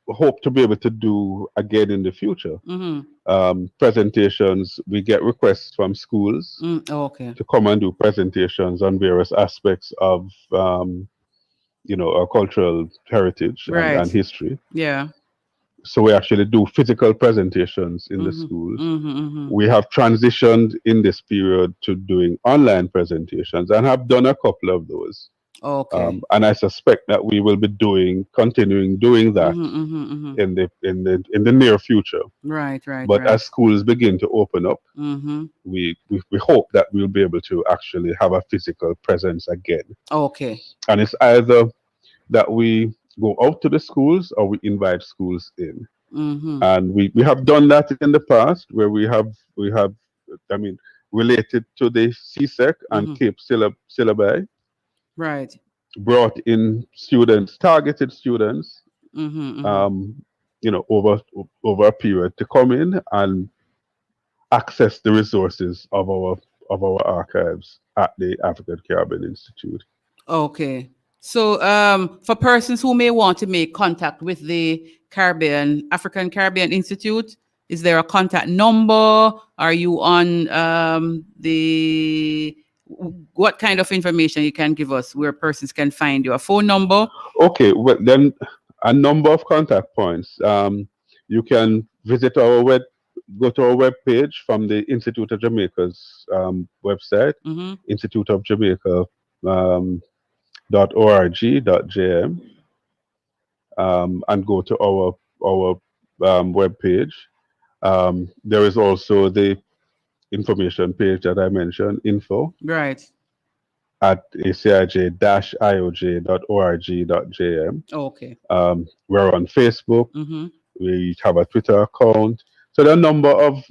hope to be able to do again in the future. Mm-hmm. Presentations. We get requests from schools Okay. to come and do presentations on various aspects of our cultural heritage Right. and history. Yeah. So we actually do physical presentations in the Mm-hmm. schools. Mm-hmm. We have transitioned in this period to doing online presentations and have done a couple of those. Okay. And I suspect that we will be continuing doing that Mm-hmm. in the near future. Right. But as schools begin to open up, Mm-hmm. we hope that we'll be able to actually have a physical presence again. Okay. And it's either that we go out to the schools or we invite schools in. Mm-hmm. And we have done that in the past, where we have related to the CSEC and Mm-hmm. CAPE syllabi, Right. brought in students, targeted students, Mm-hmm. Mm-hmm. over a period to come in and access the resources of our archives at the African Caribbean Institute. Okay. So, for persons who may want to make contact with the African Caribbean Institute, is there a contact number? Are you on what kind of information you can give us where persons can find you? A phone number? Okay, well then, a number of contact points. You can visit go to our webpage from the Institute of Jamaica's website, Mm-hmm. Institute of Jamaica. .org.jm, and go to our webpage. There is also the information page that I mentioned, info Right. at acij-ioj.org.jm. Okay. We're on Facebook. Mm-hmm. We have a Twitter account. So there are a number of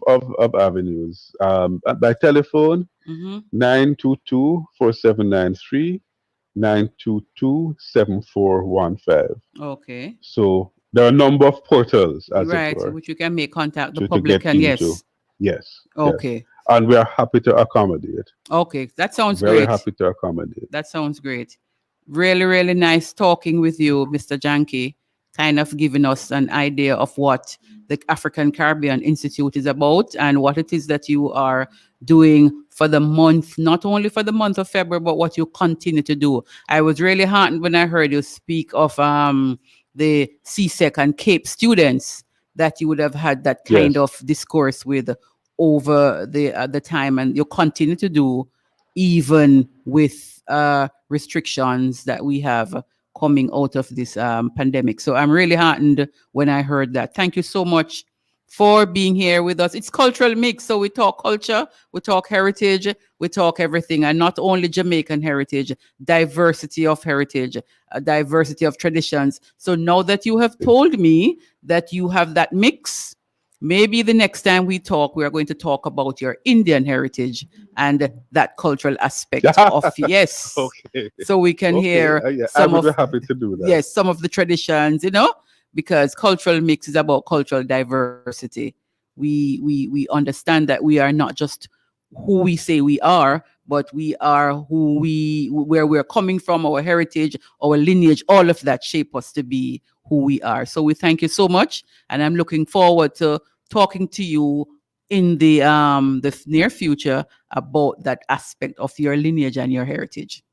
avenues. By telephone, Mm-hmm. 922-4793. 922-7415. Okay. So there are a number of portals, as Right, it were, which you can make contact the to public get and into. yes. Yes. Okay. Yes. And we are happy to accommodate. Okay. That sounds Very great. happy to accommodate. That sounds great. Really, really nice talking with you, Mr. Janke, kind of giving us an idea of what the African Caribbean Institute is about and what it is that you are doing for the month, not only for the month of February, but what you continue to do. I was really heartened when I heard you speak of the CSEC and CAPE students that you would have had that kind of discourse with over the time, and you continue to do even with restrictions that we have coming out of this pandemic. So I'm really heartened when I heard that. Thank you so much for being here with us. It's Cultural Mix, so we talk culture, we talk heritage, we talk everything, and not only Jamaican heritage, diversity of heritage, diversity of traditions. So now that you have told me that you have that mix, maybe the next time we talk, we are going to talk about your Indian heritage and that cultural aspect of yes. Okay. So we can hear I some would of be happy to do that. yes, some of the traditions, because Cultural Mix is about cultural diversity. We understand that we are not just who we say we are, but we are where we're coming from, our heritage, our lineage, all of that shape us to be who we are. So we thank you so much, and I'm looking forward to talking to you in the near future about that aspect of your lineage and your heritage.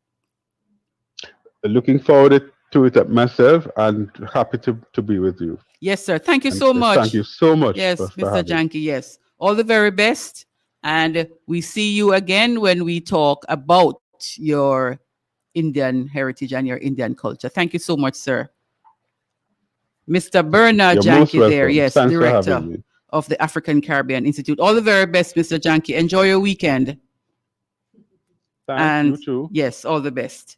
Looking forward to it myself, and happy to be with you. Yes, sir. Thank you And so much. Thank you so much. Yes, for Mr. having me. Janke. Yes. All the very best. And we see you again when we talk about your Indian heritage and your Indian culture. Thank you so much, sir. Mr. Bernard You're most Janke there, welcome. yes, Thanks for director having me. of the African Caribbean Institute. All the very best, Mr. Janke. Enjoy your weekend. Thanks, you too. Yes, all the best.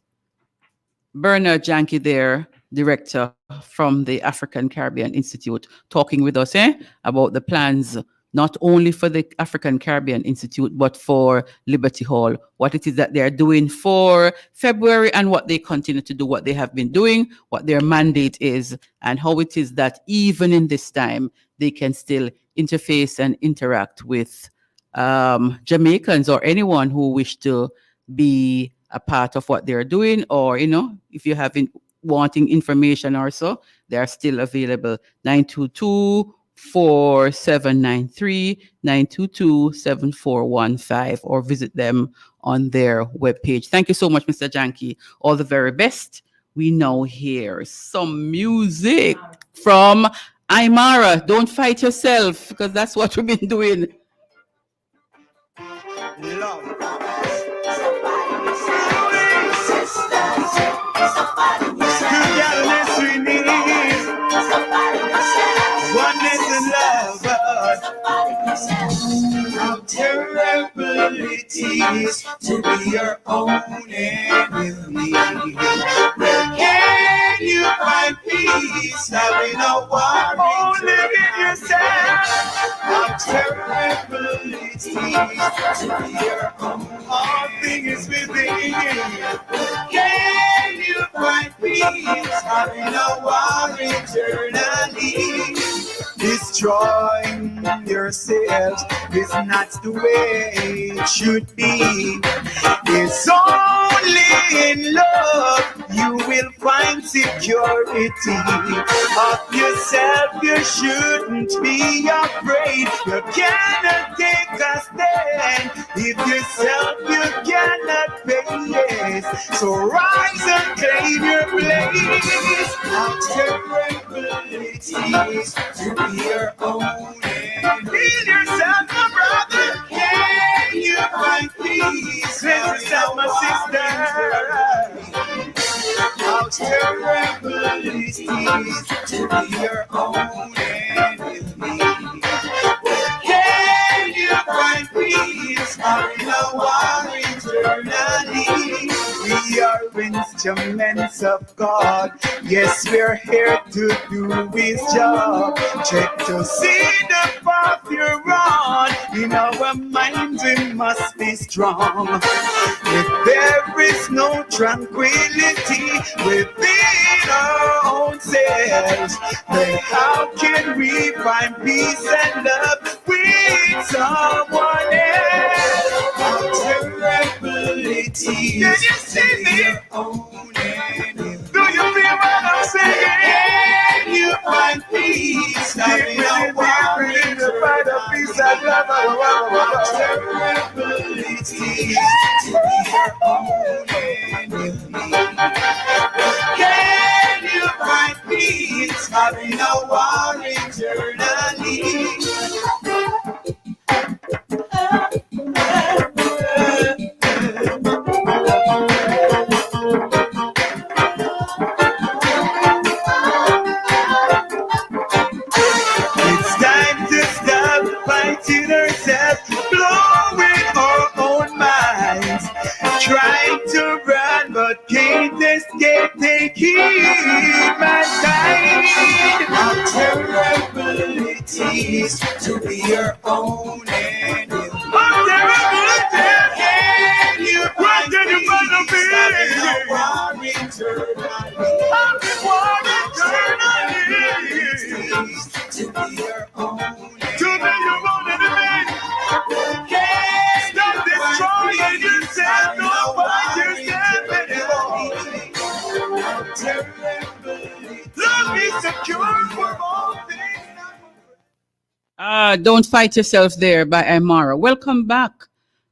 Bernard Janke there, director from the African Caribbean Institute, talking with us about the plans not only for the African Caribbean Institute, but for Liberty Hall, what it is that they're doing for February and what they continue to do, what they have been doing, what their mandate is, and how it is that even in this time, they can still interface and interact with Jamaicans or anyone who wish to be a part of what they're doing, or, you know, if you have wanting information or so, they are still available. 922-4793, 922-7415, or visit them on their webpage. Thank you so much, Mr. Janke. All the very best. We now hear some music from Aymara. Don't fight yourself, because that's what we've been doing. Love. Togetherness we need. Oneness and love. How terrible it is to be your own enemy. Where can you find peace? Having a war, only in yourself. How terrible it is to be your own. All things within you. Can you find peace? Having a war eternally. Destroying yourselves is not the way it should be. It's only in love you will find security of yourself. You shouldn't be afraid. You cannot take a stand if yourself you cannot face. So rise and claim your place. How terrible it is to be your own enemy. Feel yourself, my brother. Can you find peace? Feel yourself, my sister. How terrible it is to be your own enemy. Can you find peace? In a war eternally. We are instruments of God. Yes, we're here to do His job. Check to see the path you're on. In our minds we must be strong. If there is no tranquility within our own selves, then how can we find peace and love with someone else? How terrible it is. Can you see me? Do you feel what I'm saying? Can you find peace? Having a war to find a peace and love. How terrible it is to be your own enemy. Can you find peace? Having a war eternally. It's time to stop fighting ourselves, blowing our own minds, trying to run but can't escape. Take heed, mankind. How terrible it is to be your own enemy. How terrible it is. Can you find peace? Having a war eternally. To be your own enemy. Can't stop destroying yourself. Don't fight yourself anymore. Love is secure for all things. Don't Fight Yourself there by Aymara. Welcome back.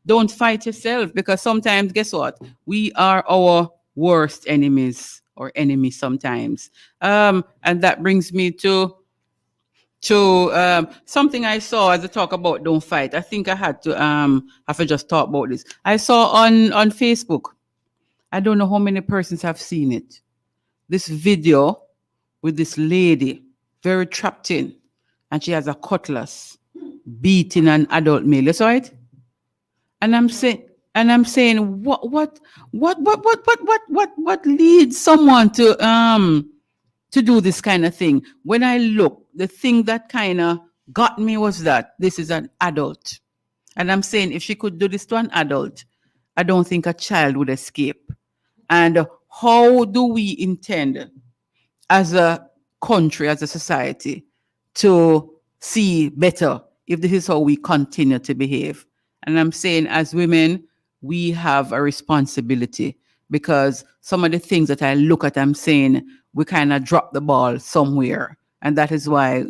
Don't fight yourself, because sometimes, guess what? We are our worst enemies, or enemies sometimes. And that brings me to something I saw as I talk about don't fight. I think I had to have to just talk about this. I saw on Facebook. I don't know how many persons have seen it. This video with this lady very trapped in, and she has a cutlass beating an adult male. You saw it? And I'm saying, what leads someone to do this kind of thing? When I look, the thing that kind of got me was that this is an adult. And I'm saying, if she could do this to an adult, I don't think a child would escape. And how do we intend as a country, as a society, to see better if this is how we continue to behave? And I'm saying, as women, we have a responsibility, because some of the things that I look at, I'm saying we kind of drop the ball somewhere. And that is why,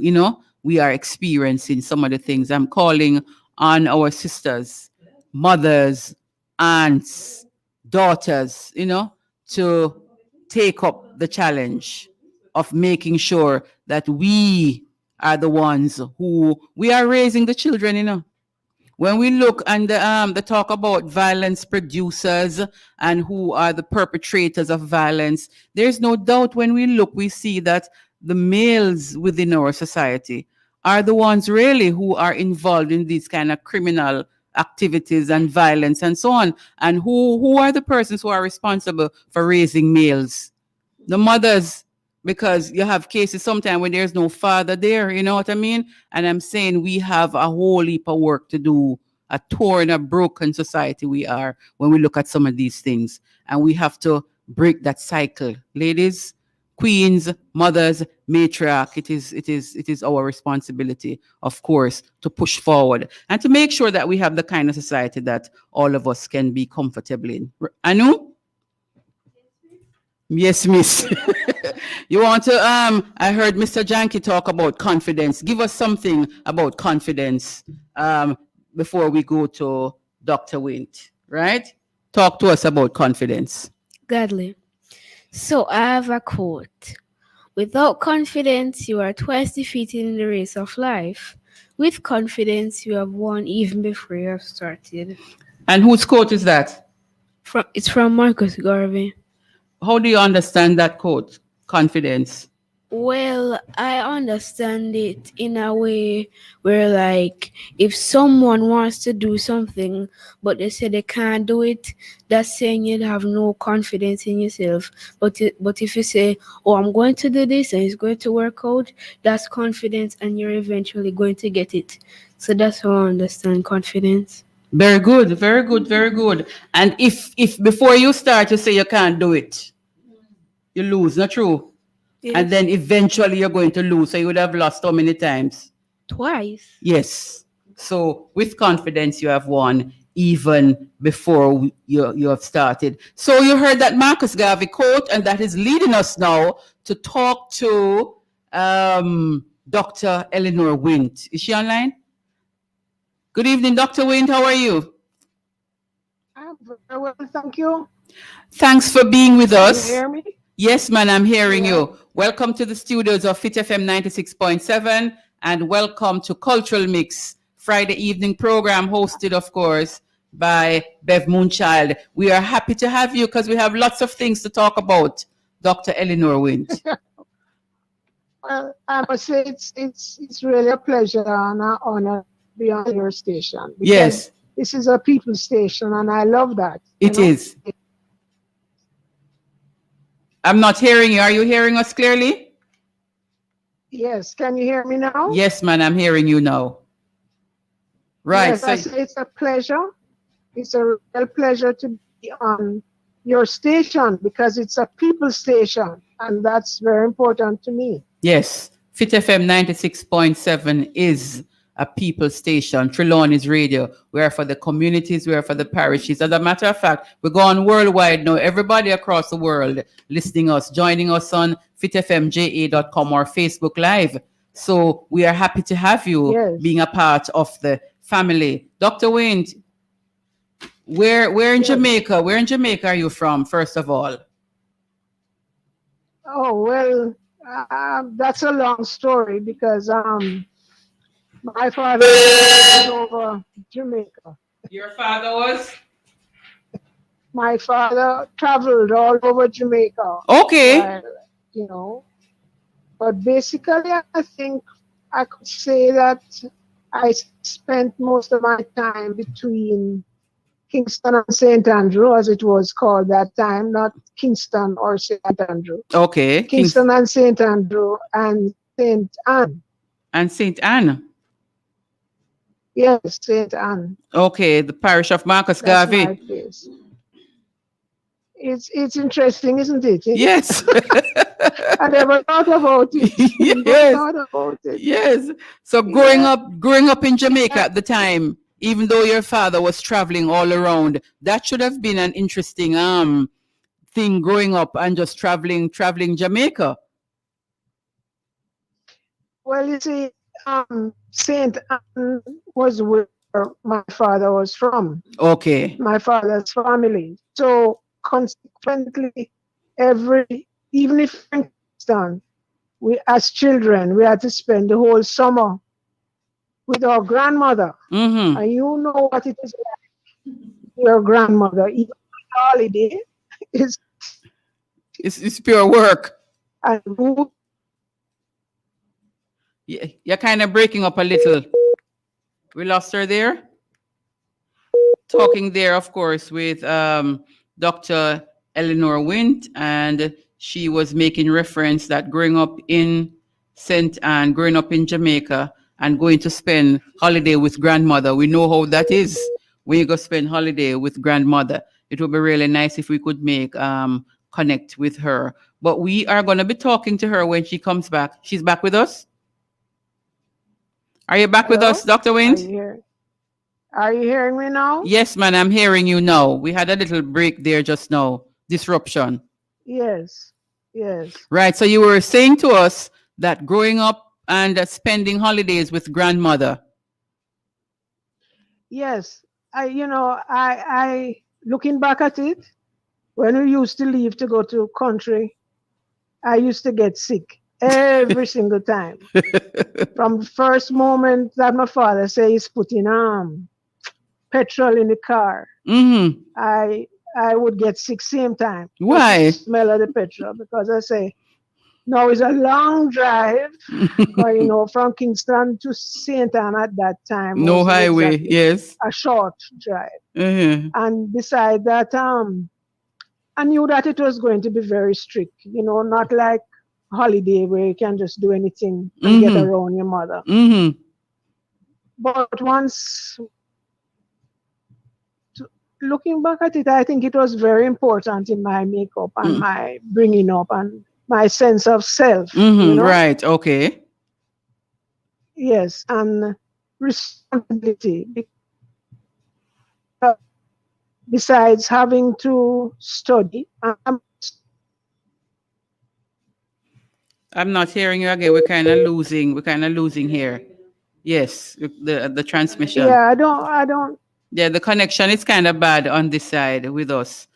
we are experiencing some of the things. I'm calling on our sisters, mothers, aunts, daughters, to take up the challenge of making sure that we are the ones who we are raising the children. When we look and the talk about violence producers and who are the perpetrators of violence, there's no doubt when we look, we see that the males within our society are the ones really who are involved in these kind of criminal activities and violence and so on. And who are the persons who are responsible for raising males? The mothers, because you have cases sometimes when there's no father there, you know what I mean? And I'm saying we have a whole heap of work to do. A torn, a broken society we are when we look at some of these things. And we have to break that cycle. Ladies, queens, mothers, matriarch, it is our responsibility, of course, to push forward and to make sure that we have the kind of society that all of us can be comfortable in. Anu? Yes, miss. You want to, I heard Mr. Janky talk about confidence. Give us something about confidence before we go to Dr. Wint, right? Talk to us about confidence. Gladly. So I have a quote. Without confidence, you are twice defeated in the race of life. With confidence, you have won even before you have started. And whose quote is that? It's from Marcus Garvey. How do you understand that quote, confidence? Well, I understand it in a way where, like, if someone wants to do something, but they say they can't do it, that's saying you have no confidence in yourself. But if you say, oh, I'm going to do this and it's going to work out, that's confidence and you're eventually going to get it. So that's how I understand confidence. Very good, very good, very good. And if before you start, you say you can't do it, you lose, not true? Yes. And then eventually you're going to lose. So you would have lost how many times? Twice. Yes. So with confidence, you have won even before you have started. So you heard that Marcus Garvey quote, and that is leading us now to talk to Dr. Eleanor Wint. Is she online? Good evening, Dr. Wint. How are you? I'm very well, thank you. Thanks for being with us. Can you hear me? Yes, man, I'm hearing you. Welcome to the studios of Fit FM 96.7 and welcome to Cultural Mix, Friday evening program hosted, of course, by Bev Moonchild. We are happy to have you because we have lots of things to talk about, Dr. Eleanor Wint. Well, I must say it's really a pleasure and an honor to be on your station. Yes. This is a people's station and I love that. It is. I'm not hearing you. Are you hearing us clearly? Yes. Can you hear me now? Yes, man. I'm hearing you now. Right. Yes, so it's a pleasure. It's a real pleasure to be on your station because it's a people's station and that's very important to me. Yes. Fit FM 96.7 is a people station. Trelawney's Radio. We are for the communities. We are for the parishes. As a matter of fact, we're going worldwide now. Everybody across the world listening us, joining us on fitfmja.com or Facebook Live. So we are happy to have you being a part of the family. Dr. Wint, where in Jamaica? Where in Jamaica are you from, first of all? Oh, well, that's a long story because my father was over Jamaica. Your father was? My father traveled all over Jamaica. Okay. You know, But basically, I think I could say that I spent most of my time between Kingston and St. Andrew, as it was called that time, not Kingston or St. Andrew. Okay. Kingston and St. Andrew and St. Anne. And St. Anne. Yes, St. Anne. Okay, the parish of Marcus That's Garvey. my place. It's interesting, isn't it? Yes. I never thought about it. Yes. Thought about it. Yes. So growing up in Jamaica at the time, even though your father was traveling all around, that should have been an interesting thing growing up and just traveling Jamaica. Well, you see, St. Anne was where my father was from. Okay. My father's family. So consequently, even if in Kingston, we as children, we had to spend the whole summer with our grandmother. Mm-hmm. And you know what it is like. Your grandmother, even on holiday, it's pure work. And you're kind of breaking up a little. We lost her there. Talking there, of course, with Dr. Eleanor Wint, and she was making reference that growing up in St. Anne, growing up in Jamaica, and going to spend holiday with grandmother. We know how that is when you go spend holiday with grandmother. It would be really nice if we could make connect with her. But we are going to be talking to her when she comes back. She's back with us? Are you back with us, Dr. Wint? Are you hearing me now? Yes, man, I'm hearing you now. We had a little break there just now. Disruption. Yes, yes. Right, so you were saying to us that growing up and spending holidays with grandmother. Yes, I looking back at it, when we used to leave to go to country, I used to get sick every single time. From the first moment that my father said he's putting petrol in the car, mm-hmm. I would get sick same time. Why? The smell of the petrol, because I say, no, it's a long drive, from Kingston to St. Anne at that time. No highway, yes. A short drive. Mm-hmm. And beside that, I knew that it was going to be very strict, not like holiday where you can just do anything and get around your mother. Mm-hmm. But once, looking back at it, I think it was very important in my makeup and my bringing up and my sense of self. Right, okay. Yes, and responsibility. Besides having to study. I'm not hearing you again. We're kind of losing here. Yes, the transmission. Yeah, I don't. Yeah, the connection is kind of bad on this side with us.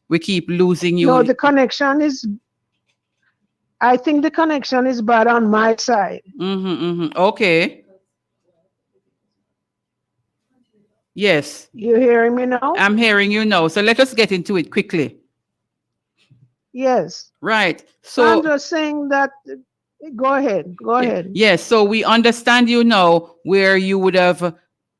We keep losing you. No, I think the connection is bad on my side. Okay. Yes. You hearing me now? I'm hearing you now. So let us get into it quickly. Yes. Right. So I'm just saying that. Go ahead. Yes. So we understand you now where you would have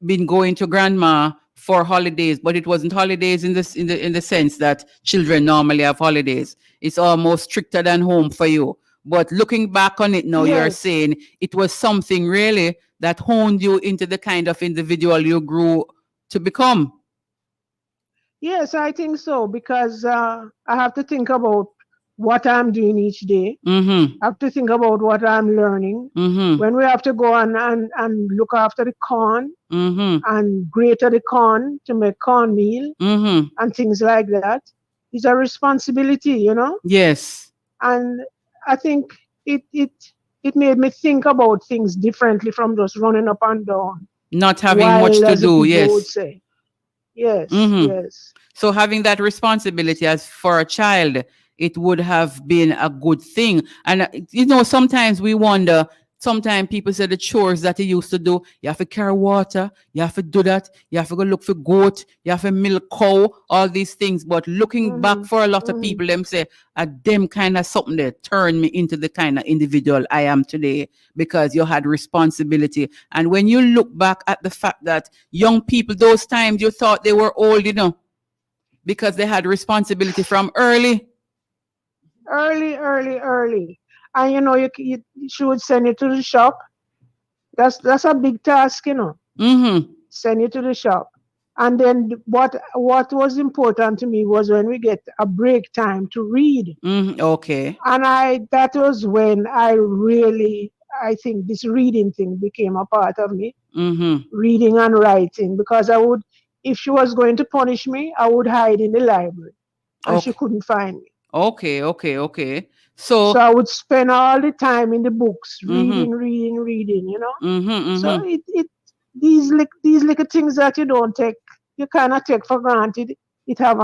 been going to grandma for holidays, but it wasn't holidays in the sense that children normally have holidays. It's almost stricter than home for you. But looking back on it now, You're saying it was something really that honed you into the kind of individual you grew to become. Yes, I think so, because I have to think about what I'm doing each day. I have to think about what I'm learning. When we have to go and look after the corn and grate the corn to make cornmeal and things like that, it's a responsibility, Yes. And I think it made me think about things differently from just running up and down. Not having much to do, yes. Would say. Yes, yes. So having that responsibility as for a child, it would have been a good thing. And, sometimes we wonder, Sometimes people say the chores that you used to do, you have to carry water, you have to do that, you have to go look for goat, you have to milk cow, all these things. But looking back for a lot of people, them say, them kind of something that turned me into the kind of individual I am today, because you had responsibility. And when you look back at the fact that young people, those times you thought they were old, because they had responsibility from early. Early. And she would send you to the shop. That's a big task, Send you to the shop. And then what was important to me was when we get a break time to read. Okay. And that was when I think this reading thing became a part of me. Reading and writing, because if she was going to punish me, I would hide in the library and she couldn't find me. Okay. So I would spend all the time in the books, reading, So these little things that you kind of take for granted, it have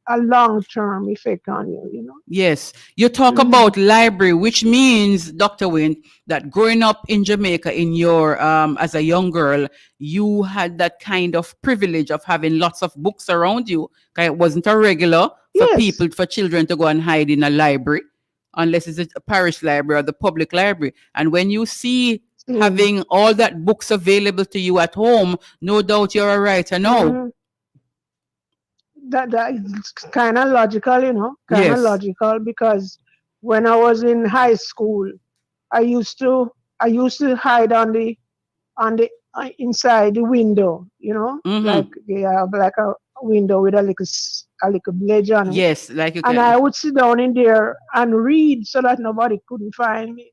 a long-term effect on you, Yes, you talk about library, which means, Dr. Wynne, that growing up in Jamaica in your as a young girl, you had that kind of privilege of having lots of books around you. It wasn't a regular for children to go and hide in a library, unless it's a parish library or the public library. And when you see having all that books available to you at home, no doubt you're a writer now. That is kind of logical, logical, because when I was in high school, I used to hide on the inside the window, like they have like a window with a little ledge on it. Yes, like you can. And I would sit down in there and read so that nobody couldn't find me.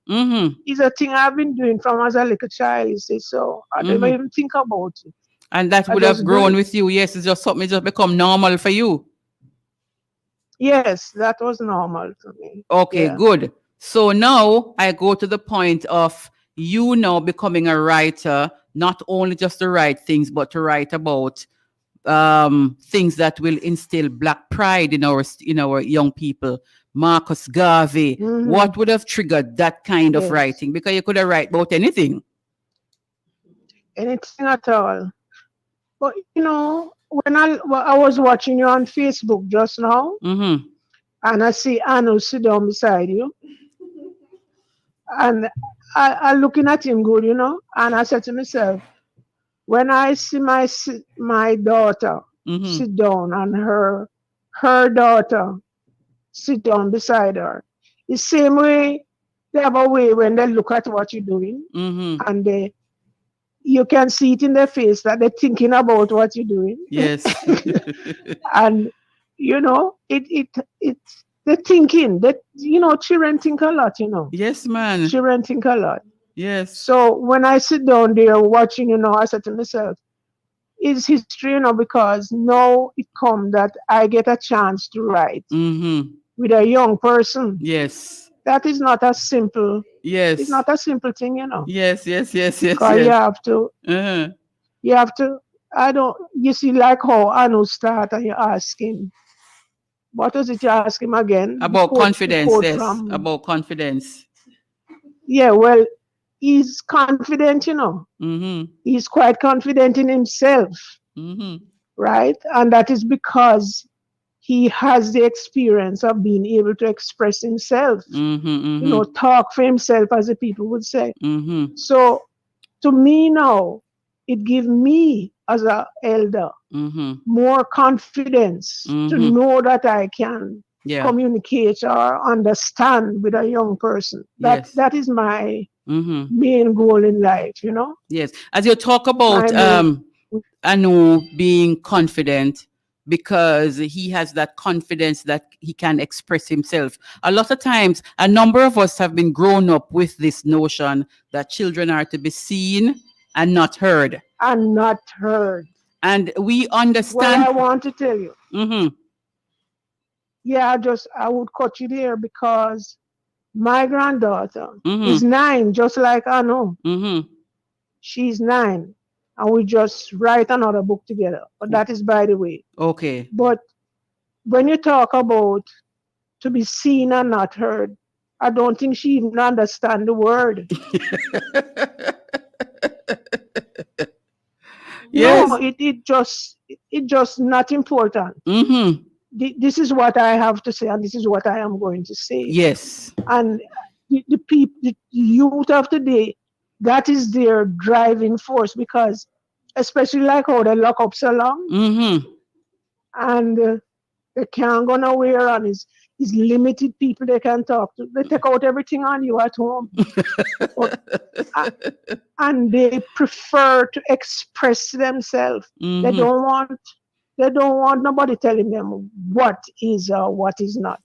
It's a thing I've been doing from as a little child, you see, so I don't even think about it. And that would have grown with you. Yes, it's just something just become normal for you. Yes, that was normal for me. Okay, good. So now I go to the point of you now becoming a writer, not only just to write things, but to write about things that will instill Black pride in our young people. Marcus Garvey. What would have triggered that kind of writing? Because you could have write about anything. Anything at all. But when I was watching you on Facebook just now, and I see Anu sit down beside you, and I looking at him good, and I said to myself, when I see my daughter sit down and her daughter sit down beside her, the same way they have a way when they look at what you're doing, and you can see it in their face that they're thinking about what you're doing. Yes. And they're thinking that children think a lot, Yes, man. Children think a lot. Yes. So when I sit down there watching, I said to myself, it's history, because now it comes that I get a chance to write with a young person. Yes. That is not a simple. Yes. It's not a simple thing, Yes. Because you have to. You have to. You see, like how Anu start and you ask him, what was it you ask him again? About confidence, yes. About confidence. Yeah, well, he's confident, He's quite confident in himself, right? And that is because he has the experience of being able to express himself, talk for himself, as the people would say. So to me now, it gives me as an elder more confidence to know that I can communicate or understand with a young person. That is my main goal in life, Yes. As you talk about Anu being confident, because he has that confidence that he can express himself. A lot of times, a number of us have been grown up with this notion that children are to be seen and not heard. And not heard. And we understand. Well, I want to tell you. Yeah, I would cut you there because my granddaughter is 9, just like Anu. She's 9. And we just write another book together. But that is by the way. Okay. But when you talk about to be seen and not heard, I don't think she even understands the word. Yes. No, it just not important. Mm-hmm. This is what I have to say, and this is what I am going to say. Yes. And the youth of today, that is their driving force, because especially like how they lock up so long, Mm-hmm. and they can't go nowhere, and it's limited people they can talk to. They take out everything on you at home. And they prefer to express themselves. Mm-hmm. They don't want nobody telling them what is or what is not.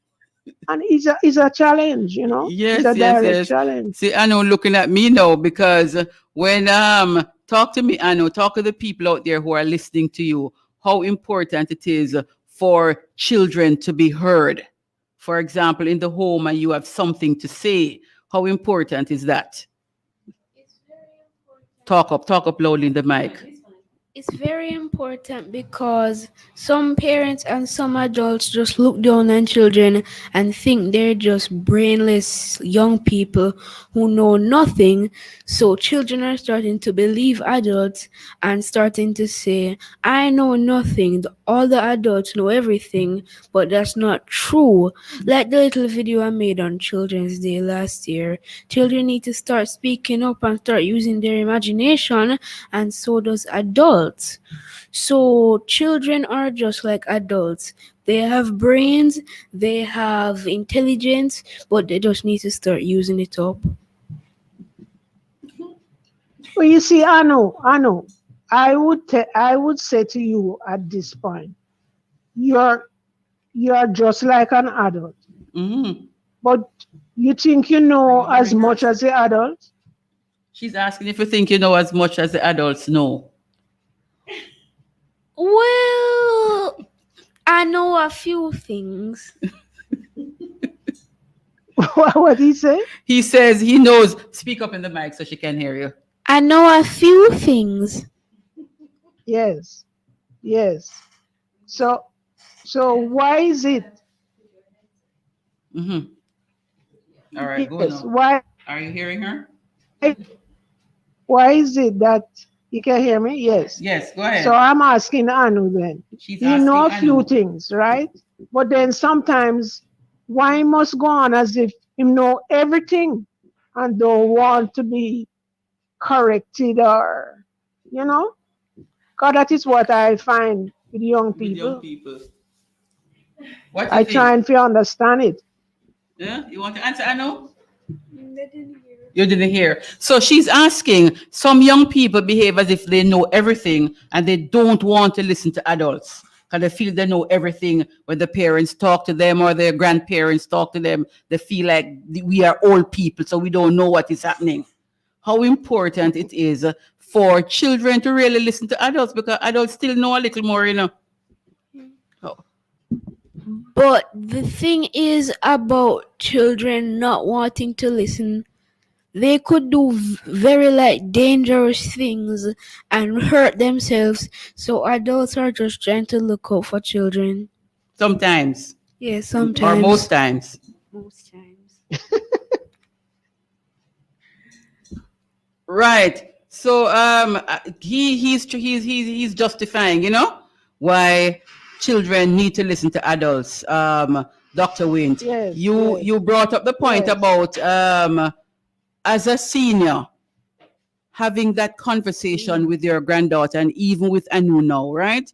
And it's a challenge, you know. Yes, it's a yes, direct yes. challenge. See, I know looking at me now, because when talk to me, I know, talk to the people out there who are listening to you, how important it is for children to be heard. For example, in the home, and you have something to say. How important is that? Talk up loudly in the mic. It's very important because some parents and some adults just look down on children and think they're just brainless young people who know nothing. So children are starting to believe adults and starting to say, I know nothing. All the adults know everything, but that's not true. Like the little video I made on Children's Day last year. Children need to start speaking up and start using their imagination, and so does adults. So children are just like adults. They have brains, they have intelligence, but they just need to start using it up. Well, you see, I know. I would say to you at this point, you're just like an adult. Mm-hmm. But you think you know as much as the adult? She's asking if you think you know as much as the adults know. Well, I know a few things. What did he say? He says he knows. Speak up in the mic so she can hear you. I know a few things. Yes. So why is it? Mm-hmm. All right, go Yes. on. Why? Are you hearing her? Why is it that you can hear me? Yes. Yes, go ahead. So I'm asking Anu then. You know a few things, right? But then sometimes, why must go on as if you know everything and don't want to be corrected, or, you know? Because that is what I find with young people. What do you I think? try and understand it. Yeah? You want to answer, Anu? You didn't hear. So she's asking, some young people behave as if they know everything and they don't want to listen to adults because they feel they know everything. When the parents talk to them or their grandparents talk to them, they feel like we are old people, so we don't know what is happening. How important it is for children to really listen to adults, because adults still know a little more, you know. Oh. But the thing is about children not wanting to listen, they could do very like dangerous things and hurt themselves. So adults are just trying to look out for children. Sometimes. Yeah, sometimes. Or most times. Most times. Right. So he's justifying, you know, why children need to listen to adults. Dr. Wint, Yes, you brought up the point about as a senior having that conversation with your granddaughter and even with Anu now, right?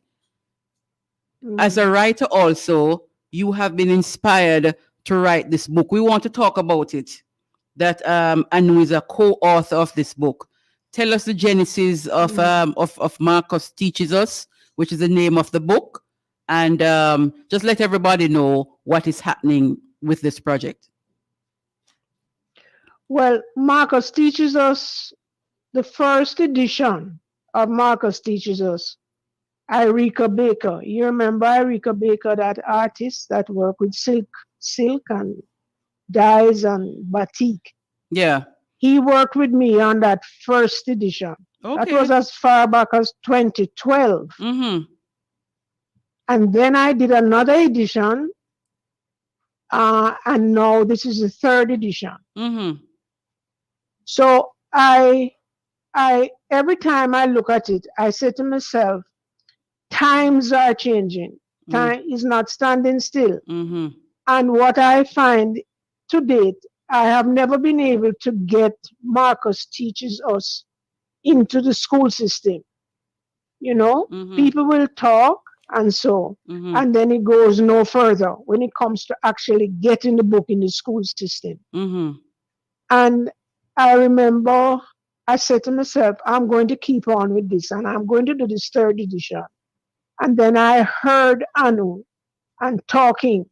As a writer also, you have been inspired to write this book. We want to talk about it. That Anu is a co-author of this book. Tell us the genesis of Marcus Teaches Us, which is the name of the book, and just let everybody know what is happening with this project. Well, Marcus Teaches Us, the first edition of Marcus Teaches Us, Irika Baker. You remember Irika Baker, that artist that worked with silk and dyes and batik? Yeah. He worked with me on that first edition. Okay. That was as far back as 2012. Mm-hmm. And then I did another edition and now this is the third edition. Mm-hmm. So I every time I look at it, I say to myself, times are changing. Time is not standing still. Mm-hmm. And what I find to date, I have never been able to get Marcus teaches us into the school system. You know, people will talk and so, and then it goes no further when it comes to actually getting the book in the school system. And I remember I said to myself, I'm going to keep on with this and I'm going to do this third edition. And then I heard Anu and talking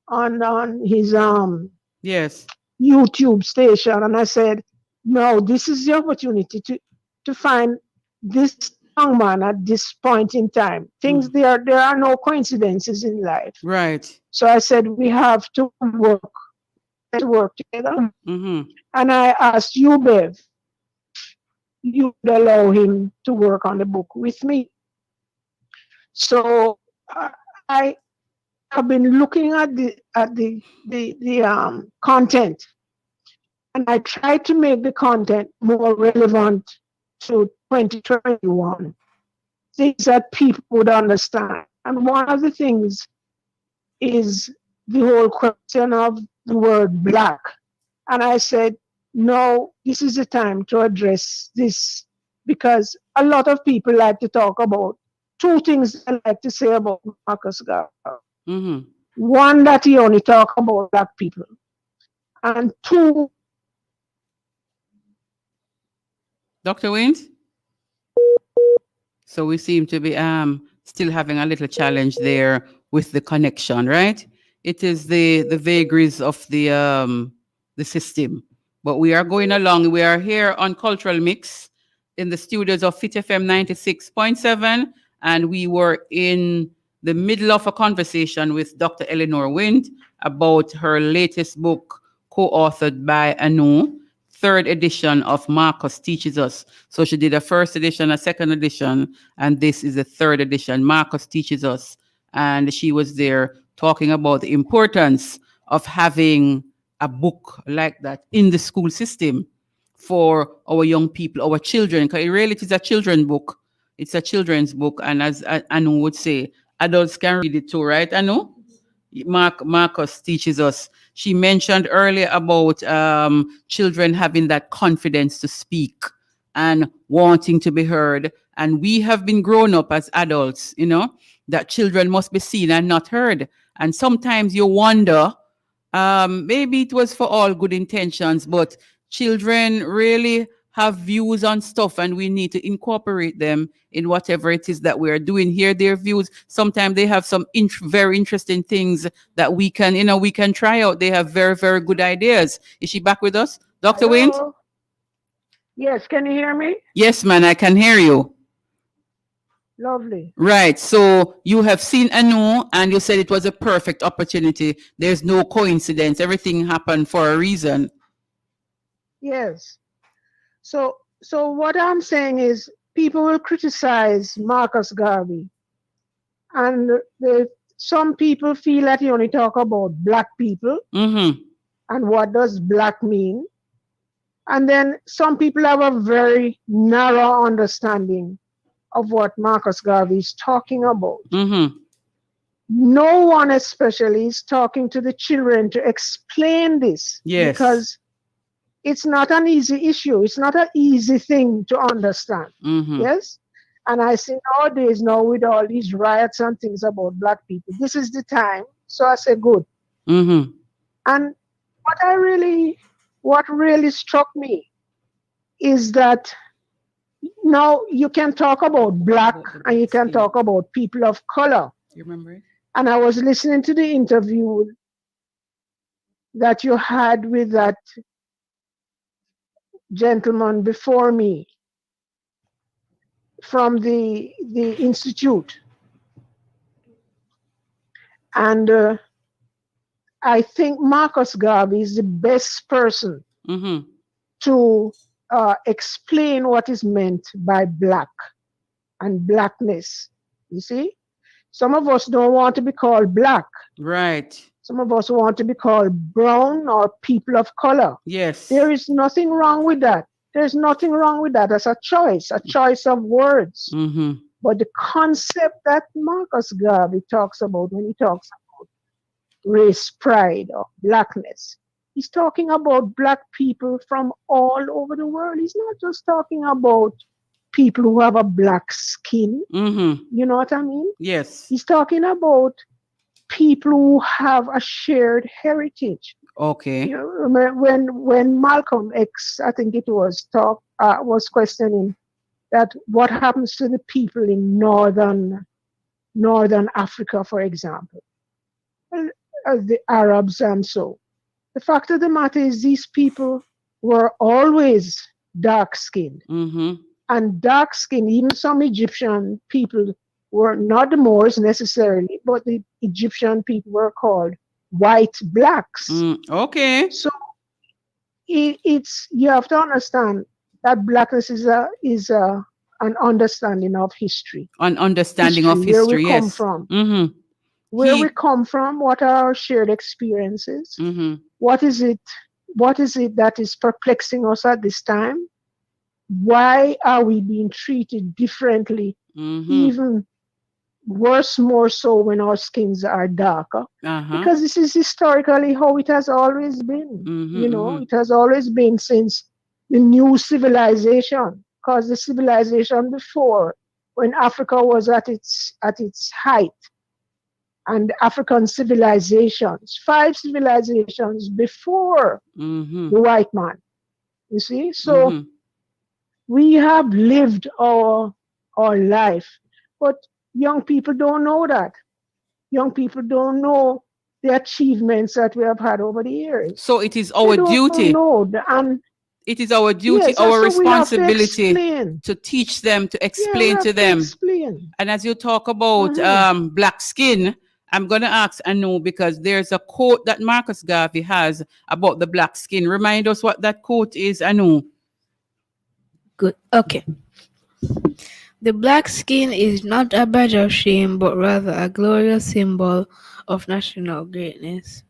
on his yes YouTube station, and I said, no, this is the opportunity to find this young man at this point in time. Things there are no coincidences in life. Right. So I said we have to work together. And I asked you, Bev, you would allow him to work on the book with me. So I have been looking at the content, and I tried to make the content more relevant to 2021, things that people would understand. And one of the things is the whole question of the word black. And I said, no, this is the time to address this, because a lot of people like to talk about two things I like to say about Marcus Garvey. One, that he only talk about black people, and two, Dr. Wins? So we seem to be still having a little challenge there with the connection, right? It is the vagaries of the system. But we are going along. We are here on Cultural Mix in the studios of Fit FM 96.7, and we were in the middle of a conversation with Dr. Eleanor Wind about her latest book, co-authored by Anu, third edition of Marcus Teaches Us. So she did a first edition, a second edition, and this is the third edition, Marcus Teaches Us. And she was there talking about the importance of having a book like that in the school system for our young people, our children, because really it is a children's book. It's a children's book, and as Anu would say, adults can read it too, right, Anu? Marcus Teaches Us. She mentioned earlier about children having that confidence to speak and wanting to be heard. And we have been grown up as adults, you know, that children must be seen and not heard. And sometimes you wonder, maybe it was for all good intentions, but children really have views on stuff, and we need to incorporate them in whatever it is that we are doing. Hear their views. Sometimes they have some very interesting things that we can, you know, we can try out. They have very, very good ideas. Is she back with us, Dr. Wind? Yes, can you hear me? Yes, man, I can hear you. Lovely. Right. So you have seen Anu, and you said it was a perfect opportunity. There's no coincidence. Everything happened for a reason. Yes. So what I'm saying is, people will criticize Marcus Garvey, and some people feel that he only talk about black people, and what does black mean. And then some people have a very narrow understanding of what Marcus Garvey is talking about. No one especially is talking to the children to explain this, because it's not an easy issue. It's not an easy thing to understand. Yes? And I see nowadays, now with all these riots and things about black people, this is the time. So I say, good. And what really struck me is that now you can talk about black and you can talk about people of color. You remember it? And I was listening to the interview that you had with that gentleman before me from the institute, and I think Marcus Garvey is the best person to explain what is meant by black and blackness. You see, some of us don't want to be called black, right? Some of us want to be called brown or people of color. Yes. There is nothing wrong with that. There's nothing wrong with that. That's a choice of words. Mm-hmm. But the concept that Marcus Garvey talks about when he talks about race pride or blackness, he's talking about black people from all over the world. He's not just talking about people who have a black skin. Mm-hmm. You know what I mean? Yes. He's talking about people who have a shared heritage. Okay. You know, when Malcolm X, I think it was questioning that what happens to the people in northern Africa, for example, the Arabs and so. The fact of the matter is these people were always dark-skinned. Mm-hmm. And dark-skinned, even some Egyptian people were not the Moors necessarily, but the Egyptian people were called white blacks. Okay. So it's you have to understand that blackness is an understanding of history. An understanding of history, where we yes. come from. Mm-hmm. Where we come from, what are our shared experiences? Mm-hmm. What is it that is perplexing us at this time? Why are we being treated differently, even worse, more so when our skins are darker? Because this is historically how it has always been. You know, it has always been since the new civilization. Because the civilization before, when Africa was at its height, and African civilizations, 5 civilizations before the white man. You see? So we have lived our life, but young people don't know that. Young people don't know the achievements that we have had over the years. So it is our duty. It is our duty, yes, our so responsibility to teach them, to explain to them. And as you talk about black skin, I'm going to ask Anu, because there's a quote that Marcus Garvey has about the black skin. Remind us what that quote is, Anu. Good. Okay. The black skin is not a badge of shame, but rather a glorious symbol of national greatness.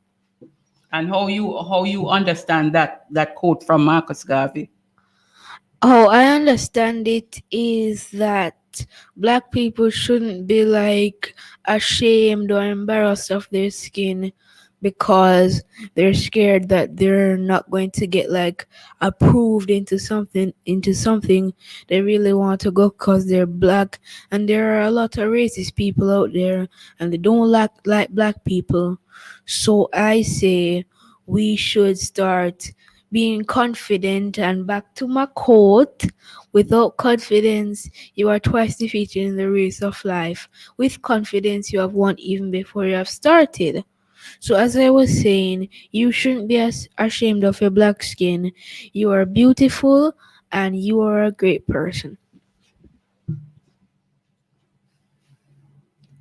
And how you understand that quote from Marcus Garvey? How I understand it is that black people shouldn't be like ashamed or embarrassed of their skin because they're scared that they're not going to get like approved into something they really want to go because they're black. And there are a lot of racist people out there and they don't like black people. So I say we should start being confident. And back to my quote, without confidence, you are twice defeated in the race of life. With confidence, you have won even before you have started. So as I was saying, you shouldn't be ashamed of your black skin. You are beautiful and you are a great person.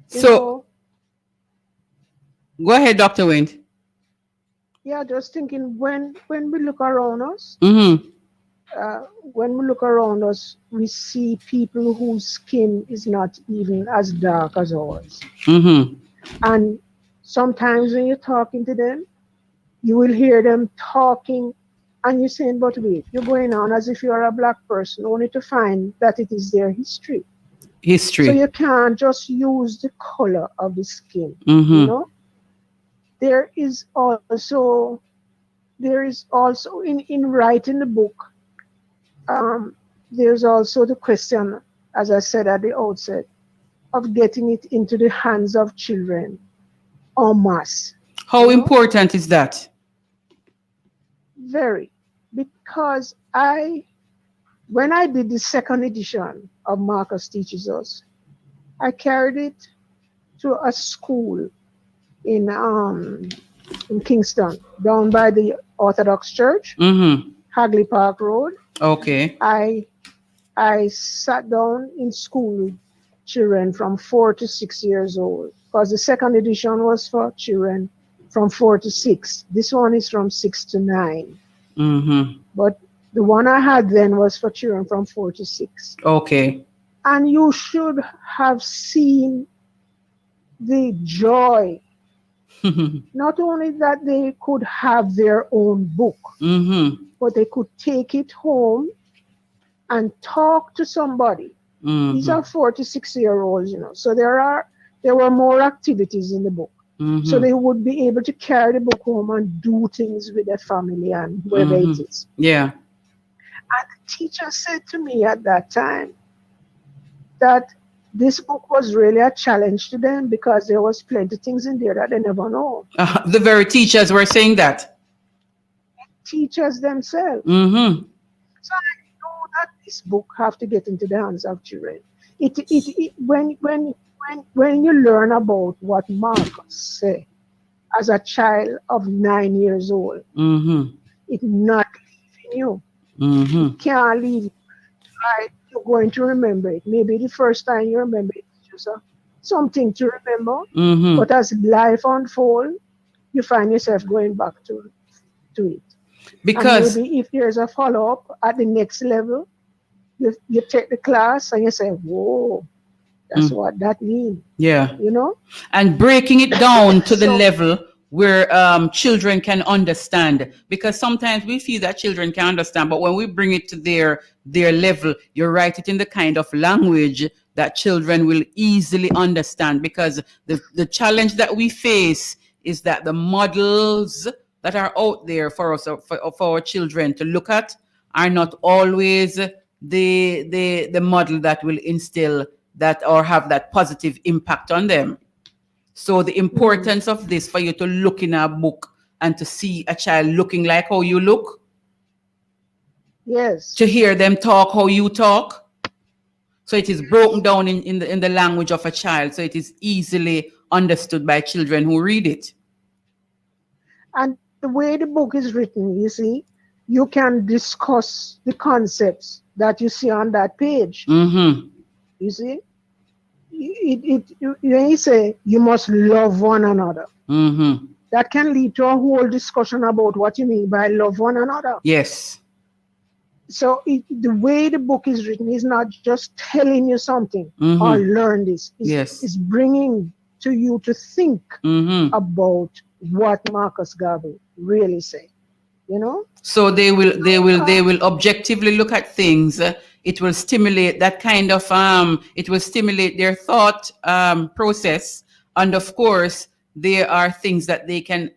So, go ahead, Dr. Wind. Yeah, just thinking when we look around us, when we look around us, we see people whose skin is not even as dark as ours. And sometimes when you're talking to them, you will hear them talking and you're saying, but wait, you're going on as if you're a black person, only to find that it is their history. So you can't just use the color of the skin, you know? There is also in writing the book, there's also the question, as I said at the outset, of getting it into the hands of children en masse. How important is that? Very, because when I did the second edition of Marcus Teaches Us, I carried it to a school in Kingston, down by the Orthodox Church, Hagley Park Road. Okay. I sat down in school with children from 4 to 6 years old, because the second edition was for children from 4 to 6. This one is from 6 to 9. But the one I had then was for children from 4 to 6. Okay. And you should have seen the joy Not only that they could have their own book, but they could take it home and talk to somebody. These are 4 to 6-year-olds, So there were more activities in the book. So they would be able to carry the book home and do things with their family and whoever it is. Yeah. And the teacher said to me at that time that this book was really a challenge to them because there was plenty of things in there that they never know. The very teachers were saying that. Teachers themselves. So I know that this book have to get into the hands of children. When you learn about what Marcus said as a child of 9 years old, it's not leaving you. It can't leave you. Right? You're going to remember it. Maybe the first time you remember it, it's just something to remember. But as life unfolds, you find yourself going back to it. Because and maybe if there's a follow-up at the next level, you take the class and you say, whoa, that's what that means. Yeah. And breaking it down to the level where children can understand, because sometimes we feel that children can understand, but when we bring it to their level, you write it in the kind of language that children will easily understand, because the challenge that we face is that the models that are out there for us, for our children to look at, are not always the model that will instill that or have that positive impact on them. So the importance of this, for you to look in a book and to see a child looking like how you look. Yes. To hear them talk how you talk. So it is broken down in the language of a child. So it is easily understood by children who read it. And the way the book is written, you see, you can discuss the concepts that you see on that page. You see? You say you must love one another. That can lead to a whole discussion about what you mean by love one another. Yes. So the way the book is written is not just telling you something or learn this. It's bringing to you to think about what Marcus Garvey really said. So they will objectively look at things. It will stimulate that kind of it will stimulate their thought process, and of course there are things that they can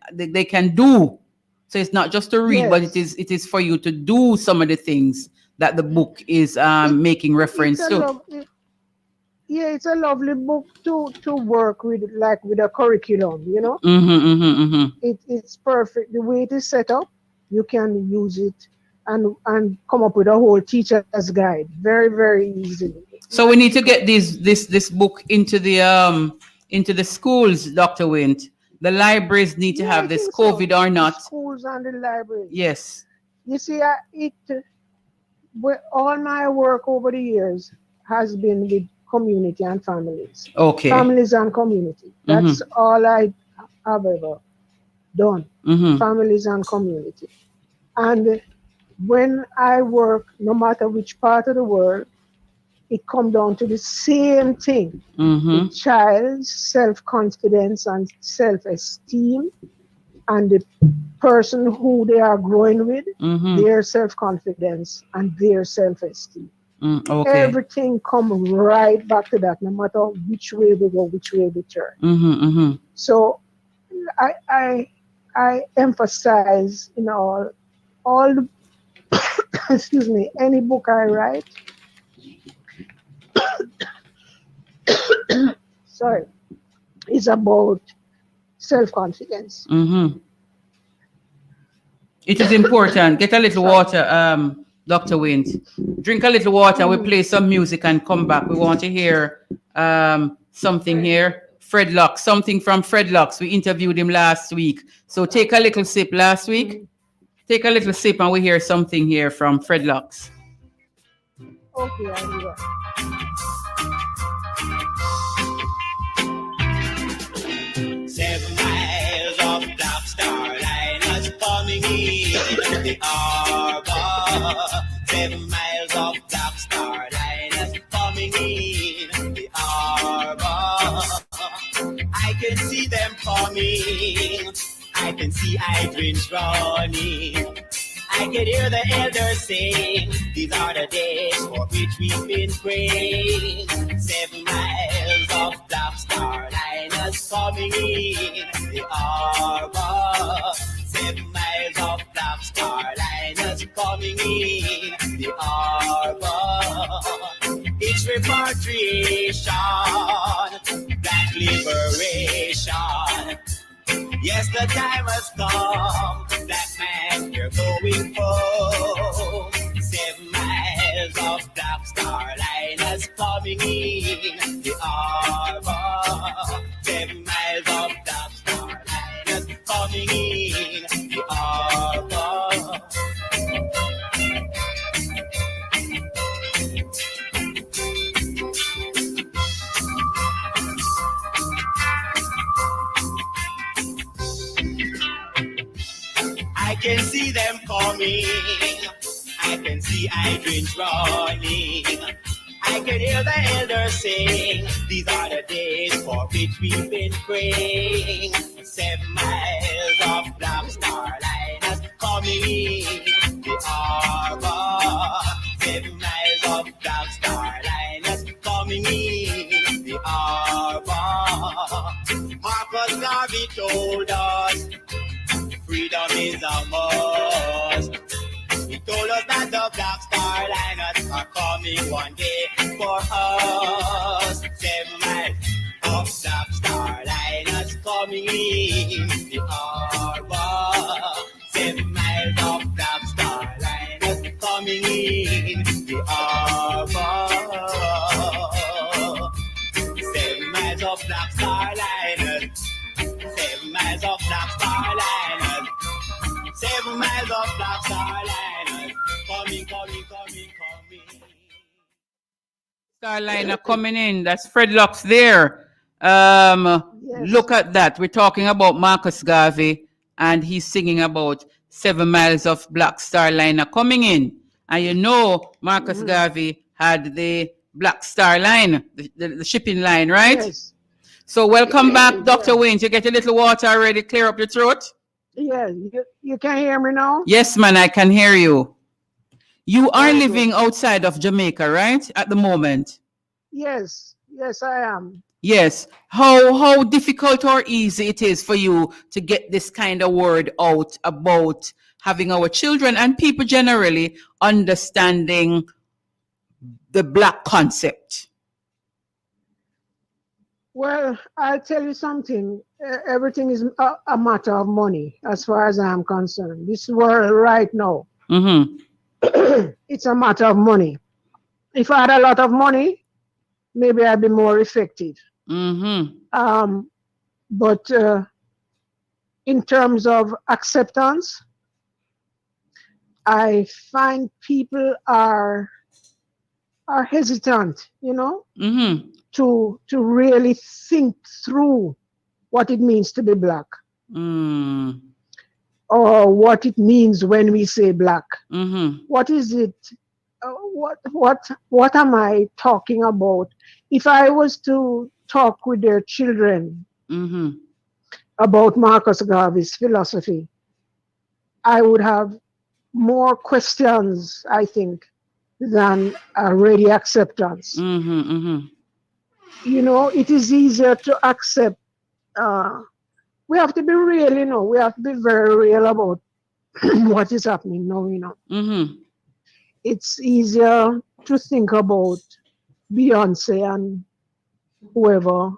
do. So it's not just to read, but it is for you to do some of the things that the book is making reference to. It's a lovely book to work with, like with a curriculum. It's perfect. The way it is set up, you can use it and come up with a whole teacher's guide very, very easily. So we need to get this book into the schools, Dr. Wint. The libraries need to have this, COVID or not. Schools and the libraries. Yes. You see, all my work over the years has been with community and families. Okay. Families and community. That's all I have ever done. Families and community. And when I work, no matter which part of the world, it comes down to the same thing. The child's self-confidence and self-esteem, and the person who they are growing with, their self-confidence and their self-esteem. Everything comes right back to that, no matter which way we go, which way we turn. So I emphasize in all the excuse me, any book I write, sorry, is about self-confidence. It is important. Get a little water, Dr. Wint. Drink a little water. We play some music and come back. We want to hear something here. Fred Locks, something from Fred Locks. We interviewed him last week. So take a little sip last week. Take a little sip and we hear something here from Fred Locks. Okay, I'll do that. 7 miles off Black Star Line is coming in the harbor. 7 miles off Black Star Line is coming in the harbor. I can see them coming. I can see hydrants running. I can hear the elders sing. These are the days for which we've been praying. 7 miles of Black Star liners coming in the harbor. 7 miles of Black Star liners coming in the harbor. It's repatriation, black liberation. Yes, the time has come, black man, you're going home. 7 miles of Black Star liners coming in the harbor. 7 miles of Black Star liners coming in the harbor. I can see them coming. I can see hydrants running. I can hear the elders sing. These are the days for which we've been praying. 7 miles of Black Star liners coming in the harbor. 7 miles of Black Star liners coming in the harbor. Marcus Garvey told us freedom is a must. He told us that the Black Star liners are coming one day for us. 7 miles of Black Star liners coming in the harbor. 7 miles of Black Star liners coming in the harbor. 7 miles of Black Star liners. 7 miles of Black Star liners. 7 miles of Black Star liners. Coming. Starliner coming in. That's Fred Lux there. Look at that. We're talking about Marcus Garvey, and he's singing about 7 miles of Black Starliner coming in. And you know, Marcus Garvey had the Black Star line, the shipping line, right? Yes. So welcome back, Dr. Wayne. You get a little water already, clear up your throat? Yeah, you can hear me now? Yes, man, I can hear you. You are living outside of Jamaica, right? At the moment? Yes, I am. Yes. How difficult or easy it is for you to get this kind of word out about having our children and people generally understanding the Black concept? Well, I'll tell you something. Everything is a matter of money, as far as I'm concerned. This world right now, it's a matter of money. If I had a lot of money, maybe I'd be more effective. But in terms of acceptance, I find people are hesitant, to really think through what it means to be Black, or what it means when we say Black. What is it? What am I talking about? If I was to talk with their children about Marcus Garvey's philosophy, I would have more questions, I think, than ready acceptance. It is easier to accept. We have to be real, we have to be very real about what is happening now, It's easier to think about Beyonce and whoever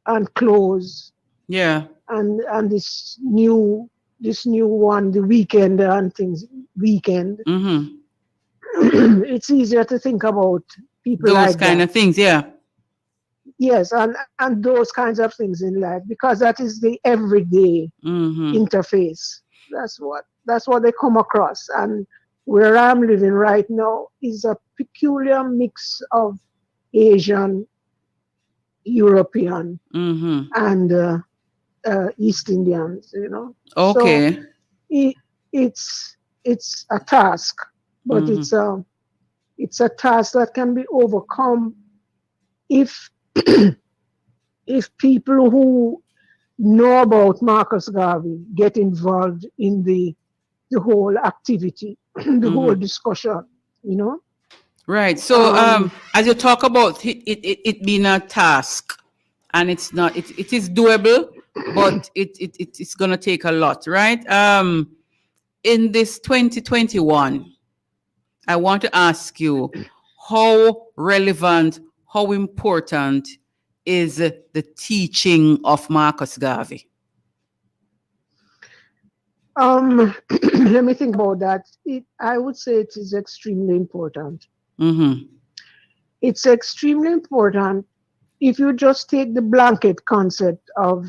and clothes. Yeah. And this new one, The Weekend and things, Weekend. It's easier to think about people those like kind that. of things, yeah. Yes, and those kinds of things in life, because that is the everyday interface. That's what they come across. And where I'm living right now is a peculiar mix of Asian, European, and East Indians. Okay. So it's a task, but it's a task that can be overcome if if people who know about Marcus Garvey get involved in the whole activity, the whole discussion, you know. Right. So, as you talk about it being a task, and it's not, it is doable, but it's gonna take a lot, right? In this 2021, I want to ask you, how relevant, how important is the teaching of Marcus Garvey? Let me think about that. I would say it is extremely important. It's extremely important if you just take the blanket concept of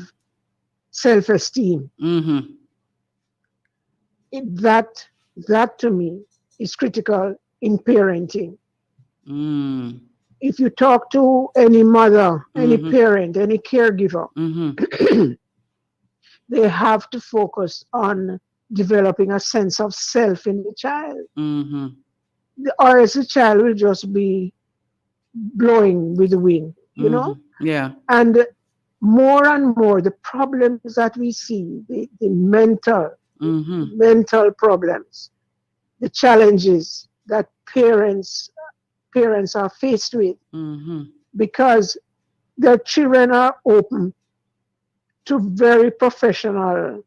self-esteem. That to me is critical in parenting. If you talk to any mother, any parent, any caregiver, they have to focus on developing a sense of self in the child. Or else the child will just be blowing with the wind, you know? Yeah. And more the problems that we see, the mental problems, the challenges that parents are faced with, because their children are open to very professional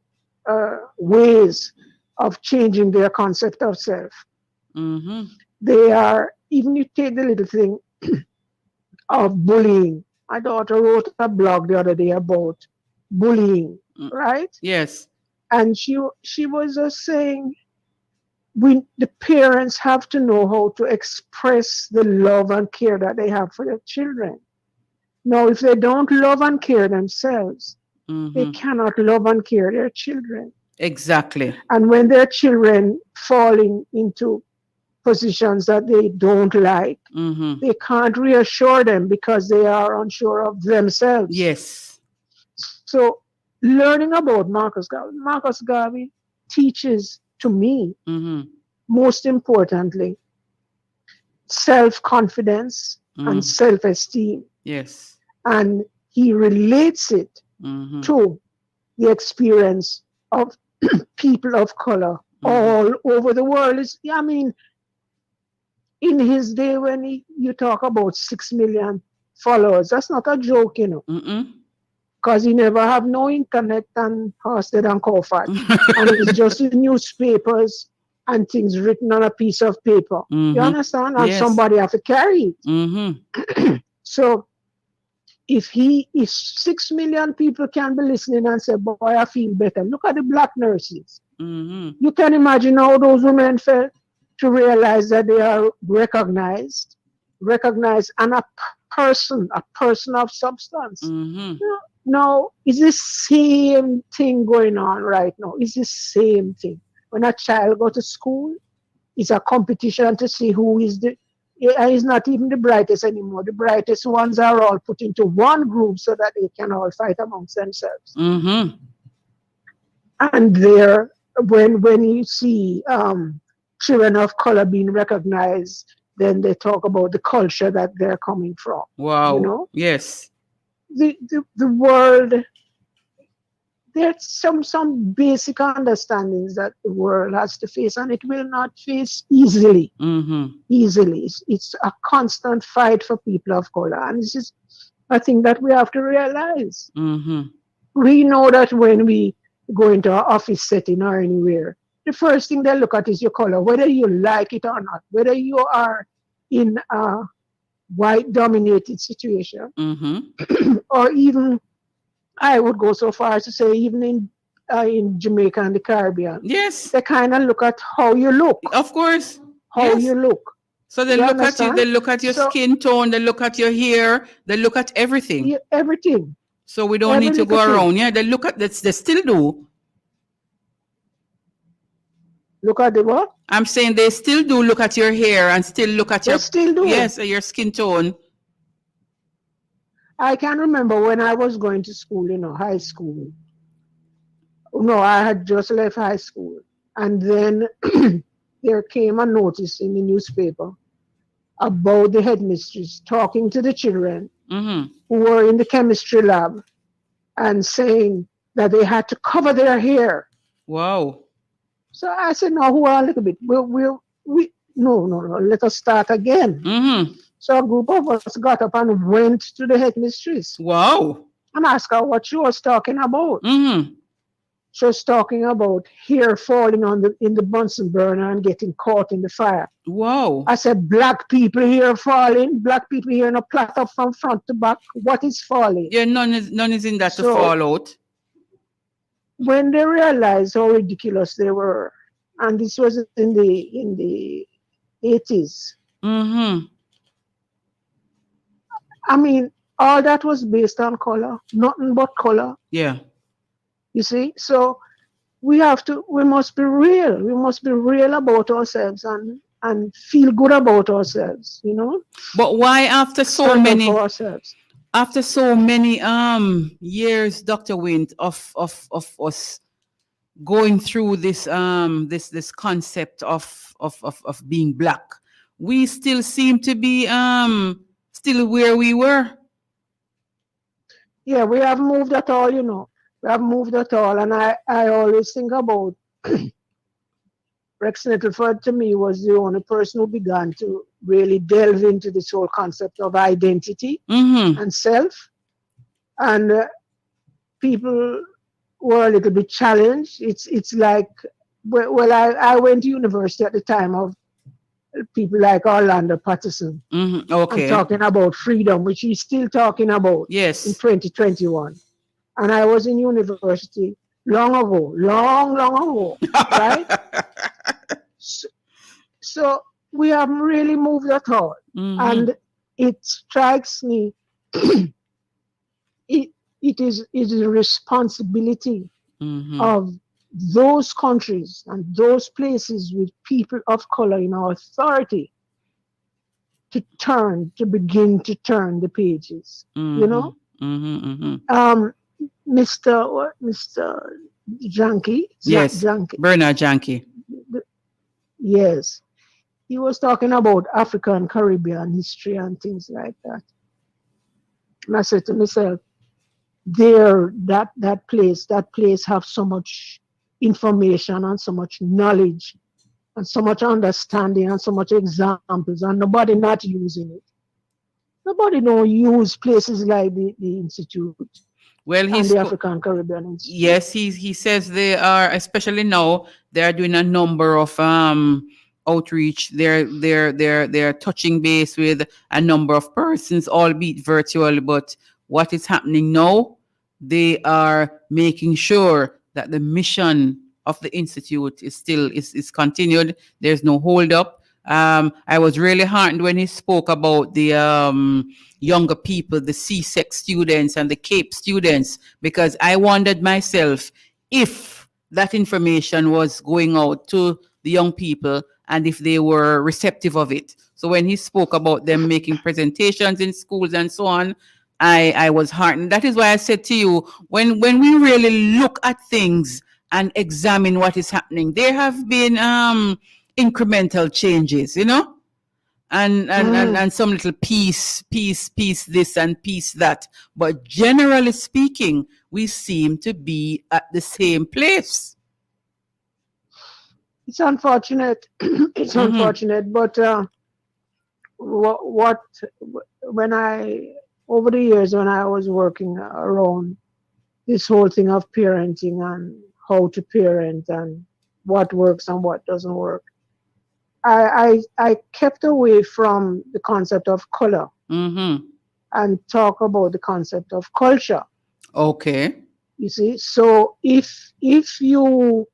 ways of changing their concept of self. They are, even you take the little thing of bullying. My daughter wrote a blog the other day about bullying, right? Yes. And she was just saying, the parents have to know how to express the love and care that they have for their children. Now, if they don't love and care themselves, they cannot love and care their children. Exactly. And when their children falling into positions that they don't like, they can't reassure them because they are unsure of themselves. Yes. So learning about Marcus Garvey teaches to me, most importantly, self-confidence and self-esteem. Yes. And he relates it to the experience of people of color all over the world. I mean, in his day, when you talk about 6 million followers, that's not a joke, you know. Because he never have no internet and Horsted and Cofat. And it's just the newspapers and things written on a piece of paper. You understand? And somebody have to carry it. So if 6 million people can be listening and say, boy, I feel better. Look at the black nurses. You can imagine how those women felt to realize that they are recognized and a person of substance. Now, is the same thing going on right now? It's the same thing. When a child go to school, it's a competition to see who is is not even the brightest anymore. The brightest ones are all put into one group so that they can all fight amongst themselves. And there, when you see children of color being recognized, then they talk about the culture that they're coming from. Wow. You know? Yes. The world, there's some basic understandings that the world has to face, and it will not face easily. Easily. It's a constant fight for people of color. And this is a thing that we have to realize. We know that when we go into an office setting or anywhere, the first thing they look at is your color, whether you like it or not, whether you are in a white dominated situation, or even, I would go so far as to say, even in Jamaica and the Caribbean. Yes. They kind of look at how you look. Of course. How you look. So they look at you, they look at your skin tone, they look at your hair, they look at everything. Yeah, everything. So we don't need to go around. Yeah, they look at this, they still do. Look at the what? I'm saying they still do look at your hair and still look at your... They still do. Yes, your skin tone. I can remember when I was going to school, high school. No, I had just left high school. And then there came a notice in the newspaper about the headmistress talking to the children Mm-hmm. who were in the chemistry lab and saying that they had to cover their hair. Wow. So I said, no, hold on a little bit. No, let us start again. Mm-hmm. So a group of us got up and went to the headmistress Wow. and asked her what she was talking about. Mm-hmm. She was talking about hair falling in the Bunsen burner and getting caught in the fire. Wow. I said, black people here falling, black people here in a plot up from front to back. What is falling? Yeah, none is in that to fall out. When they realized how ridiculous they were, and this was in the 80s. Mm-hmm. I mean, all that was based on color, nothing but color. Yeah. You see, so we must be real. We must be real about ourselves and feel good about ourselves, you know. But why after so many years, Dr. Wint, of us going through this this concept of being black, we still seem to be still where we were? Yeah, we have moved at all, you know. We have moved at all, and I always think about Rex Nettleford. To me, was the only person who began to really delve into this whole concept of identity and self. And people were a little bit challenged. It's like, well, I went to university at the time of people like Orlando Patterson. Okay. I'm talking about freedom, which he's still talking about. Yes. In 2021. And I was in university long ago, long ago, right? So we haven't really moved at all. And it strikes me, it is a responsibility of those countries and those places with people of color in our authority to begin to turn the pages, you know? Mr. Janke. Yes. Janke. Bernard Janke. Yes. He was talking about Africa and Caribbean history and things like that. And I said to myself, that place have so much information and so much knowledge and so much understanding and so much examples, and nobody not using it. Nobody don't use places like the Institute. Well, and the African Caribbean Institute. Yes, he says they are, especially now, they are doing a number of outreach. They're touching base with a number of persons, albeit virtual. But what is happening now, they are making sure that the mission of the Institute is still is continued. There's no hold up. I was really heartened when he spoke about the younger people, the CSEC students and the CAPE students, because I wondered myself if that information was going out to the young people and if they were receptive of it. So when he spoke about them making presentations in schools and so on, I was heartened. That is why I said to you, when we really look at things and examine what is happening, there have been incremental changes, you know, and some little piece this and piece that, but generally speaking, we seem to be at the same place. It's unfortunate. It's unfortunate, but over the years when I was working around this whole thing of parenting and how to parent and what works and what doesn't work, I kept away from the concept of color and talk about the concept of culture. Okay. You see, so if you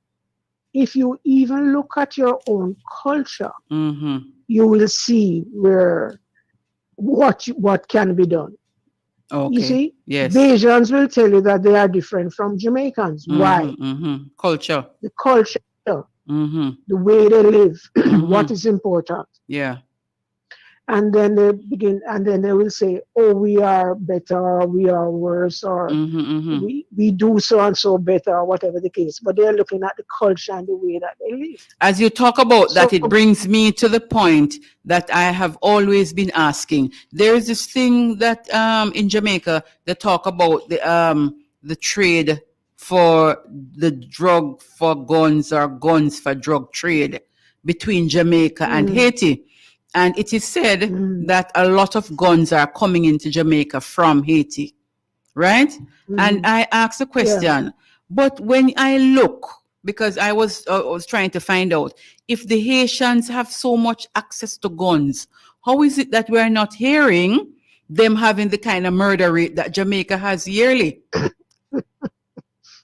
even look at your own culture, you will see what can be done. Okay. You see, yes. Bajans will tell you that they are different from Jamaicans. Why? Culture. The culture. The way they live, what is important. Yeah. and then they begin, and then they will say, "Oh, we are better, or we are worse, or we do so and so better, or whatever the case." But they're looking at the culture and the way that they live. As you talk about that, So- it brings me to the point that I have always been asking. There is this thing that in Jamaica they talk about the trade for the drug for guns or guns for drug trade between Jamaica and Haiti. And it is said that a lot of guns are coming into Jamaica from Haiti, right? And I asked the question, but when I look, because I was trying to find out if the Haitians have so much access to guns, how is it that we're not hearing them having the kind of murder rate that Jamaica has yearly?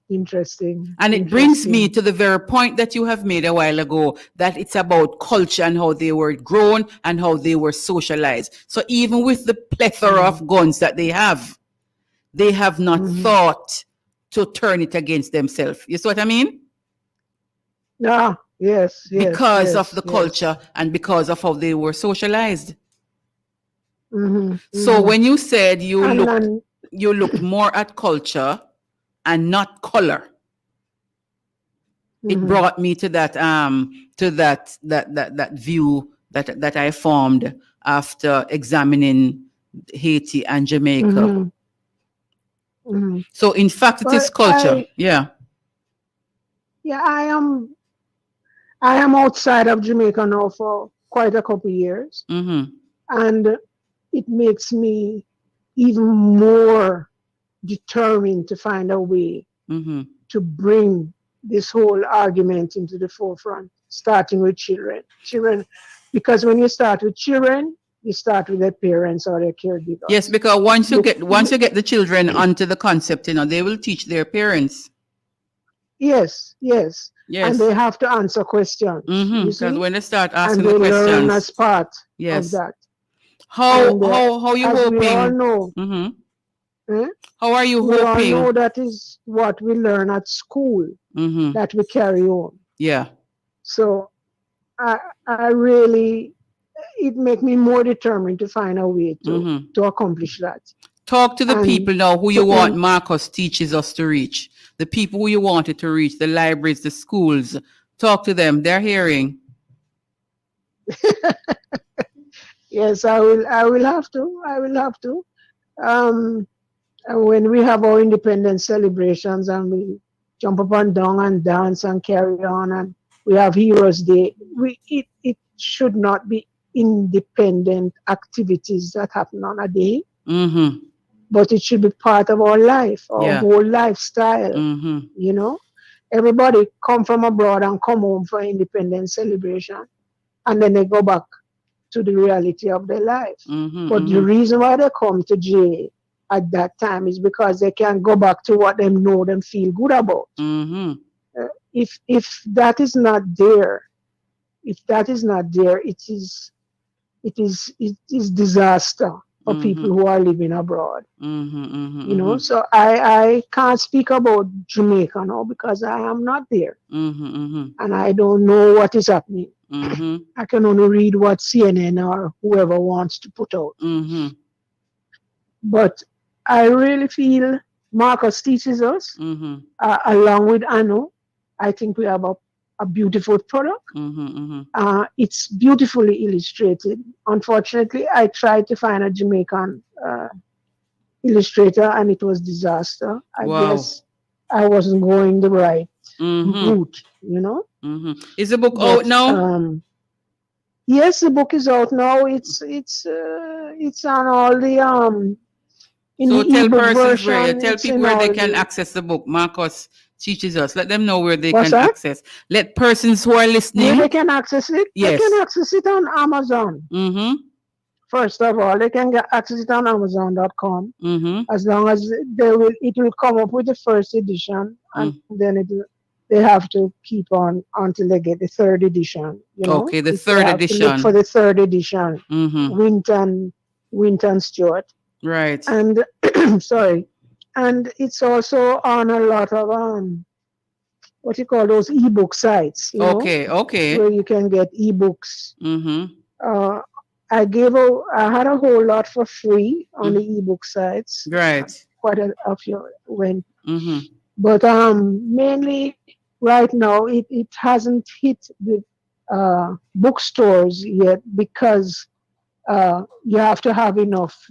Interesting. And it brings me to the very point that you have made a while ago, that it's about culture and how they were grown and how they were socialized. So even with the plethora of guns that they have not thought to turn it against themselves. You see what I mean? Yeah, yes. Because of the culture and because of how they were socialized. So when you said you looked more at culture and not color, it brought me to that that view that I formed after examining Haiti and Jamaica. So in fact, it is culture. Yeah, I am outside of Jamaica now for quite a couple of years, and it makes me even more determined to find a way to bring this whole argument into the forefront, starting with children. Because when you start with children, you start with their parents or their caregivers. Yes, because once you get the children onto the concept, they will teach their parents. Yes. And they have to answer questions. Because when they start asking and the they questions, learn as part of that. How you hoping? We all know. How are you we hoping? We all know that is what we learn at school that we carry on. Yeah. So I really, it makes me more determined to find a way to accomplish that. Talk to the people now who you want Marcus teaches us to reach. The people who you wanted to reach, the libraries, the schools. Talk to them. They're hearing. Yes, I will have to. And when we have our independence celebrations and we jump up and down and dance and carry on, and we have Heroes Day, it should not be independent activities that happen on a day, but it should be part of our life, our whole lifestyle. You know, everybody come from abroad and come home for independence celebration, and then they go back to the reality of their life. But the reason why they come to jail at that time is because they can go back to what they know them feel good about. If that is not there, it is disaster for people who are living abroad. You know, so I can't speak about Jamaica now because I am not there, and I don't know what is happening. I can only read what CNN or whoever wants to put out. But I really feel Marcus teaches us, along with Anu. I think we have a beautiful product. It's beautifully illustrated. Unfortunately, I tried to find a Jamaican illustrator and it was disaster. I guess I wasn't going the right route, you know. Is the book out now? Yes, the book is out now. It's on all the so tell persons tell people where they can access the book. Marcus teaches us. Let them know where they can access. Let persons who are listening. Where they can access it? Yes. They can access it on Amazon. First of all, they can access it on Amazon.com. As long as it will come up with the first edition, and then they have to keep on until they get the third edition. You know? Okay, the third edition. Look for the third edition. Winton Stewart. Right. And sorry. And it's also on a lot of what you call those ebook sites. You know, okay. where you can get ebooks. I had a whole lot for free on the ebook sites. Right. Quite a few went. Mm-hmm. But mainly right now it hasn't hit the bookstores yet because you have to have enough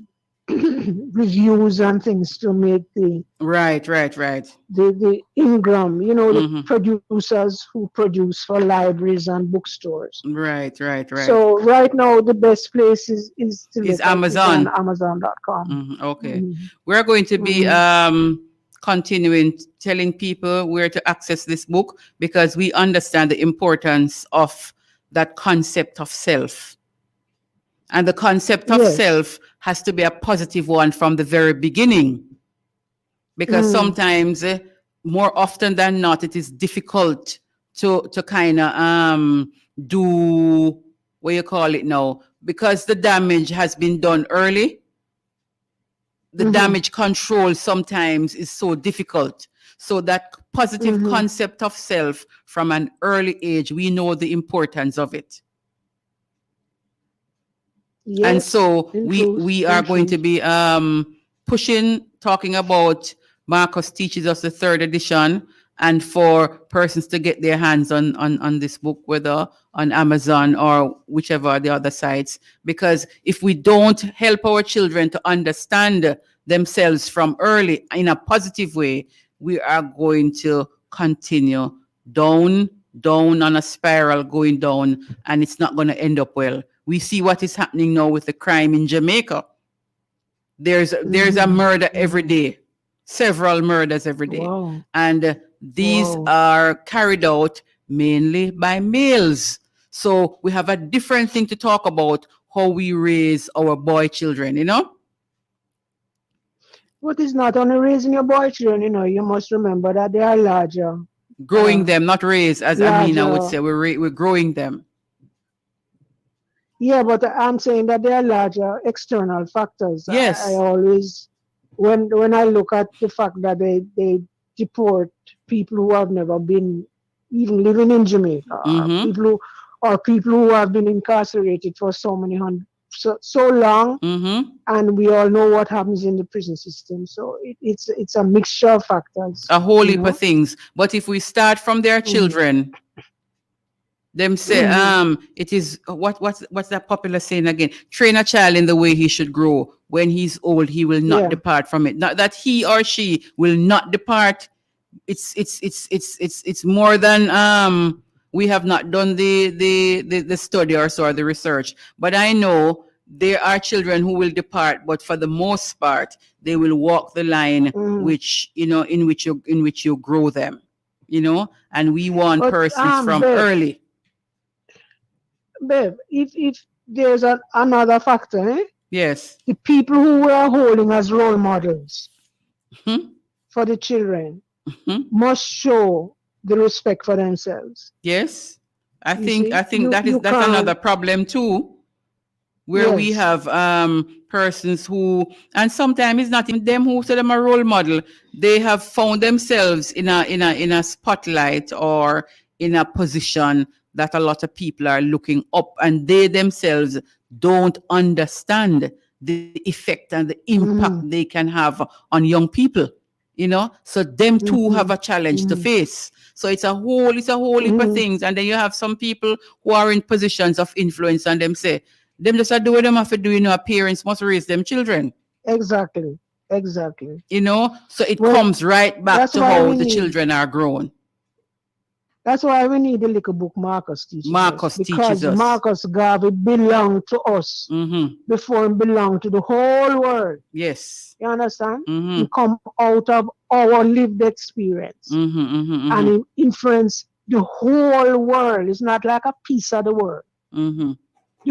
reviews and things to make the Right. the Ingram, the producers who produce for libraries and bookstores. Right. So right now the best place is to Is look at Amazon. on Amazon.com. Okay. We're going to be continuing telling people where to access this book because we understand the importance of that concept of self. And the concept of self has to be a positive one from the very beginning. Because sometimes, more often than not, it is difficult to kind of do what you call it now, because the damage has been done early. The damage control sometimes is so difficult. So that positive concept of self from an early age, we know the importance of it. Yes, and so we are going to be talking about Marcus Teaches Us, the 3rd edition, and for persons to get their hands on this book, whether on Amazon or whichever the other sites. Because if we don't help our children to understand themselves from early in a positive way, we are going to continue down on a spiral, going down, and it's not going to end up well. We see what is happening now with the crime in Jamaica. There's a murder every day, several murders every day. Wow. And these are carried out mainly by males. So we have a different thing to talk about, how we raise our boy children, But it's not only raising your boy children, you must remember that they are larger. Growing them, not raise, as Amina would say. We're growing them. Yeah, but I'm saying that there are larger external factors. Yes. I always, when I look at the fact that they deport people who have never been even living in Jamaica, or people who have been incarcerated for so long, and we all know what happens in the prison system. So it's a mixture of factors. A whole heap of things. But if we start from their children, them say, it is what's that popular saying again? Train a child in the way he should grow. When he's old, he will not depart from it. Not that he or she will not depart. It's more than we have not done the study or the research. But I know there are children who will depart, but for the most part, they will walk the line which in which you grow them. And we want persons from early. Babe, if there's another factor, yes, the people who we are holding as role models for the children must show the respect for themselves. Yes, I think that's another problem too, where we have persons who, and sometimes it's not even them who say them a role model. They have found themselves in a spotlight or in a position that a lot of people are looking up, and they themselves don't understand the effect and the impact they can have on young people, so them too have a challenge to face. So it's a whole heap of things. And then you have some people who are in positions of influence, and them say, them just do what them have to do, parents must raise them children. Exactly. So it comes right back to how the children are grown. That's why we need the little book Marcus Teaches Us. Because Marcus Garvey belonged to us before he belonged to the whole world. Yes. You understand? He come out of our lived experience. And he influenced the whole world. It's not like a piece of the world. The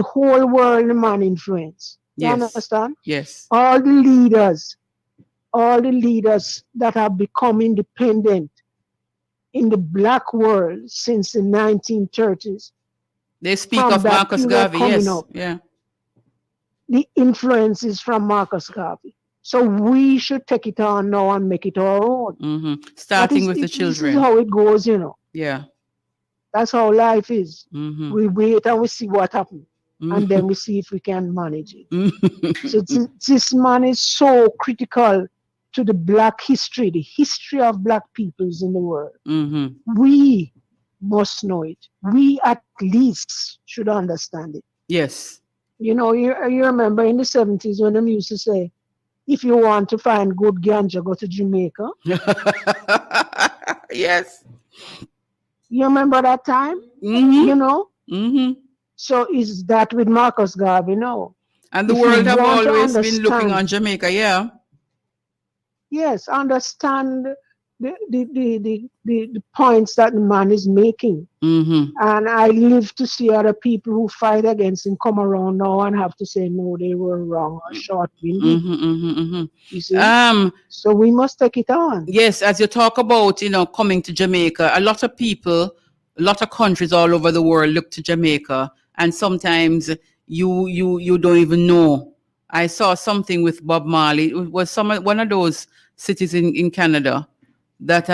whole world the man influenced. You understand? Yes. All the leaders that have become independent in the black world since the 1930s. They speak of Marcus Garvey, yes. Yeah. The influence is from Marcus Garvey. So we should take it on now and make it our own. Starting with the children. This is how it goes, Yeah. That's how life is. We wait and we see what happens. and then we see if we can manage it. So this man is so critical to the Black history, the history of Black peoples in the world. We must know it. We at least should understand it. Yes. You know, you remember in the 70s when them used to say, if you want to find good ganja, go to Jamaica. Yes. You remember that time? You know? So is that with Marcus Garvey? No. And the world have always been looking on Jamaica, yeah. Yes, understand the points that the man is making. And I live to see other people who fight against him come around now and have to say, no, they were wrong or short-winded. You see? So we must take it on. Yes, as you talk about, coming to Jamaica, a lot of people, a lot of countries all over the world look to Jamaica, and sometimes you don't even know. I saw something with Bob Marley. It was one of those cities in Canada that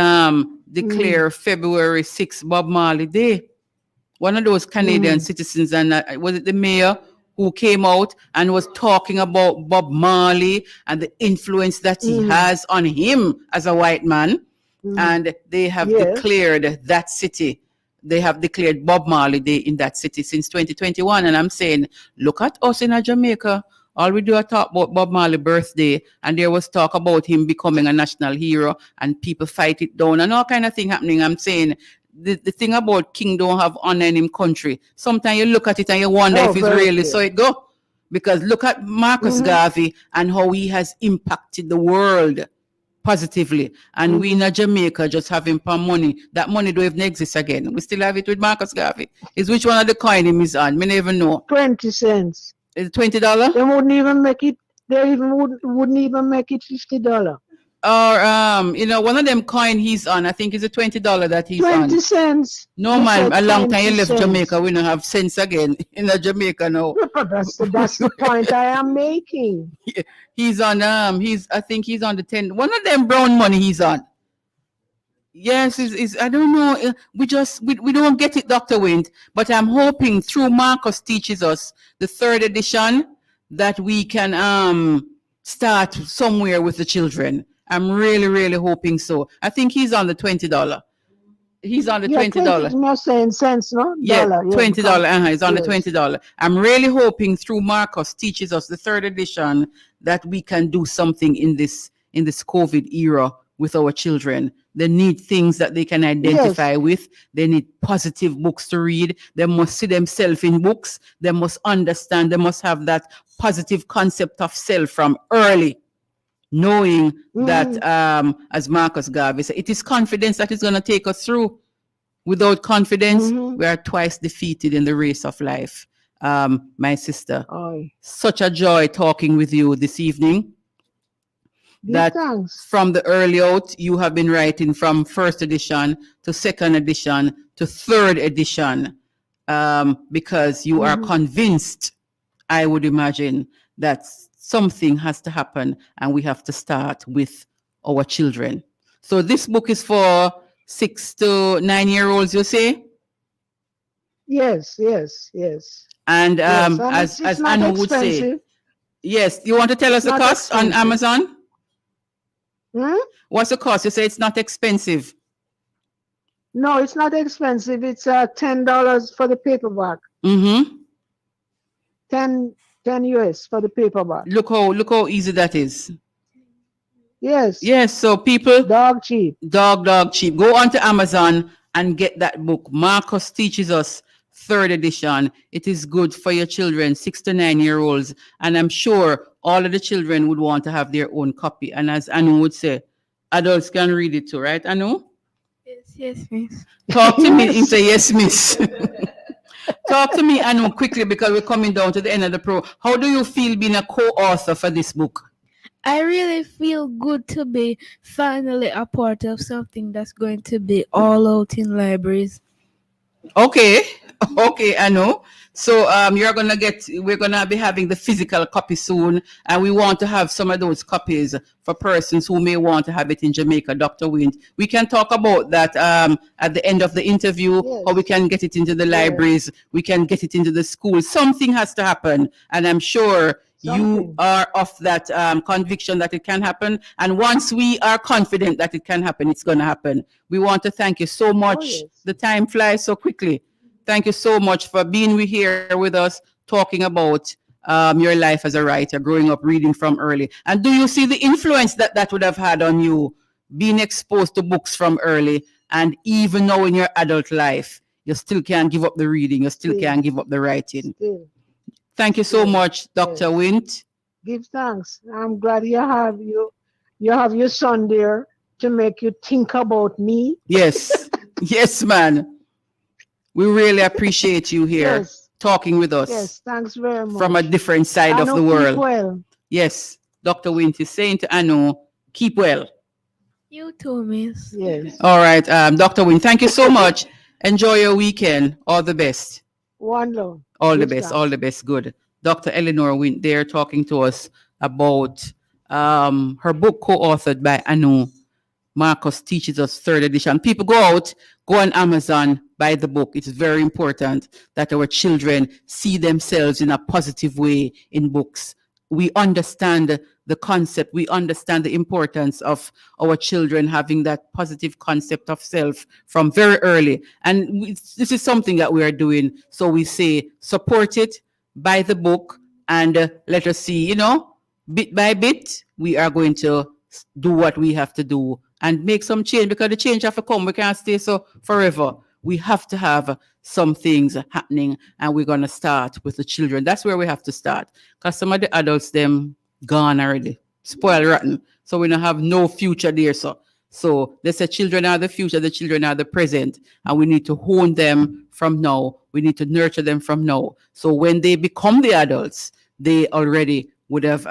declare February 6th Bob Marley Day. One of those Canadian citizens, and was it the mayor who came out and was talking about Bob Marley and the influence that he has on him as a white man. And they have declared that city. They have declared Bob Marley Day in that city since 2021. And I'm saying, look at us in Jamaica. All we do is talk about Bob Marley birthday, and there was talk about him becoming a national hero, and people fight it down, and all kind of thing happening. I'm saying the thing about King don't have honor in him country. Sometimes you look at it and you wonder if it's really so it go. Because look at Marcus Garvey and how he has impacted the world positively. And we in Jamaica just have him for money. That money don't even exist again. We still have it with Marcus Garvey. Is which one of the coin him is on? Me never know. 20 cents. Is it $20? They wouldn't even make it. They even wouldn't even make it $50. Or one of them coin he's on. I think it's a $20 that he's 20 on. 20 cents. No man, a long time you left Jamaica. We don't have sense again in Jamaica now. That's the point I am making. He's on. I think he's on the 10. One of them brown money he's on. Yes, is I don't know. We don't get it, Dr. Wind. But I'm hoping through Marcus Teaches Us, the 3rd edition, that we can start somewhere with the children. I'm really, really hoping so. I think he's on the $20. He's on the $20. It's more saying cents, no? Yeah, Dollar, $20. He's on the $20. I'm really hoping through Marcus Teaches Us, the 3rd edition, that we can do something in this COVID era with our children. They need things that they can identify with. They need positive books to read. They must see themselves in books. They must understand. They must have that positive concept of self from early, knowing that, as Marcus Garvey said, it is confidence that is going to take us through. Without confidence, we are twice defeated in the race of life. My sister, such a joy talking with you this evening. That from the early out, you have been writing from 1st edition to 2nd edition to 3rd edition, because you are convinced, I would imagine, that something has to happen and we have to start with our children. So this book is for 6 to 9 year olds, you say? Yes. And as Anu would say, yes, you want to tell us the cost on Amazon? What's the cost? You say it's not expensive. No, it's not expensive. It's $10 for the paperback. 10 US for the paperback. Look how easy that is. Yes. So people, dog cheap. Dog cheap. Go onto Amazon and get that book. Marcus Teaches Us, 3rd edition. It is good for your children, 6 to 9 year olds. And I'm sure all of the children would want to have their own copy. And as Anu would say, adults can read it too, right, Anu? Yes, miss. Talk to me and say, yes, miss. Talk to me, Anu, quickly, because we're coming down to the end of the pro. How do you feel being a co-author for this book? I really feel good to be finally a part of something that's going to be all out in libraries. Okay. Okay, I know. So we're gonna be having the physical copy soon, and we want to have some of those copies for persons who may want to have it in Jamaica. Dr. Wint, we can talk about that at the end of the interview, or we can get it into the libraries, we can get it into the schools. Something has to happen, and I'm sure you are of that conviction that it can happen. And once we are confident that it can happen, it's going to happen. We want to thank you so much. The time flies so quickly. Thank you so much for being here with us, talking about your life as a writer, growing up reading from early. And do you see the influence that that would have had on you, being exposed to books from early, and even now in your adult life, you still can't give up the reading, you still can't give up the writing. Thank you so much, Dr. Wint. Give thanks. I'm glad you have your son there to make you think about me. Yes. Yes, man. We really appreciate you here talking with us. Yes, thanks very much. From a different side of the world. Keep well. Yes, Dr. Wint is saying to Anu, keep well. You too, miss. Yes. All right, Dr. Wint, thank you so much. Enjoy your weekend. All the best. One love. All the best. All the best. Good. Dr. Eleanor Wint there talking to us about her book co-authored by Anu. Marcus Teaches Us, 3rd edition. People go on Amazon, buy the book. It's very important that our children see themselves in a positive way in books. We understand the concept. We understand the importance of our children having that positive concept of self from very early. And this is something that we are doing. So we say, support it, buy the book, and let us see, bit by bit, we are going to do what we have to do and make some change, because the change have to come. We can't stay so forever. We have to have some things happening, and we're going to start with the children. That's where we have to start, because some of the adults, them gone already, spoiled rotten. So we don't have no future there. So they say children are the future, the children are the present, and we need to hone them from now. We need to nurture them from now. So when they become the adults, they already would have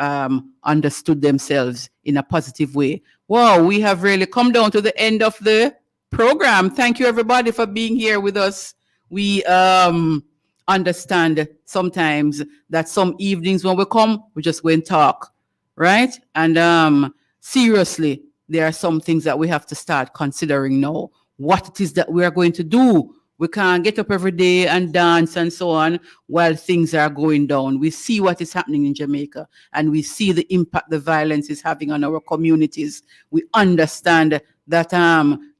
understood themselves in a positive way. Wow, we have really come down to the end of the program. Thank you, everybody, for being here with us. We understand sometimes that some evenings when we come, we just go and talk, right? And seriously, there are some things that we have to start considering now. What it is that we are going to do. We can't get up every day and dance and so on while things are going down. We see what is happening in Jamaica, and we see the impact the violence is having on our communities. We understand that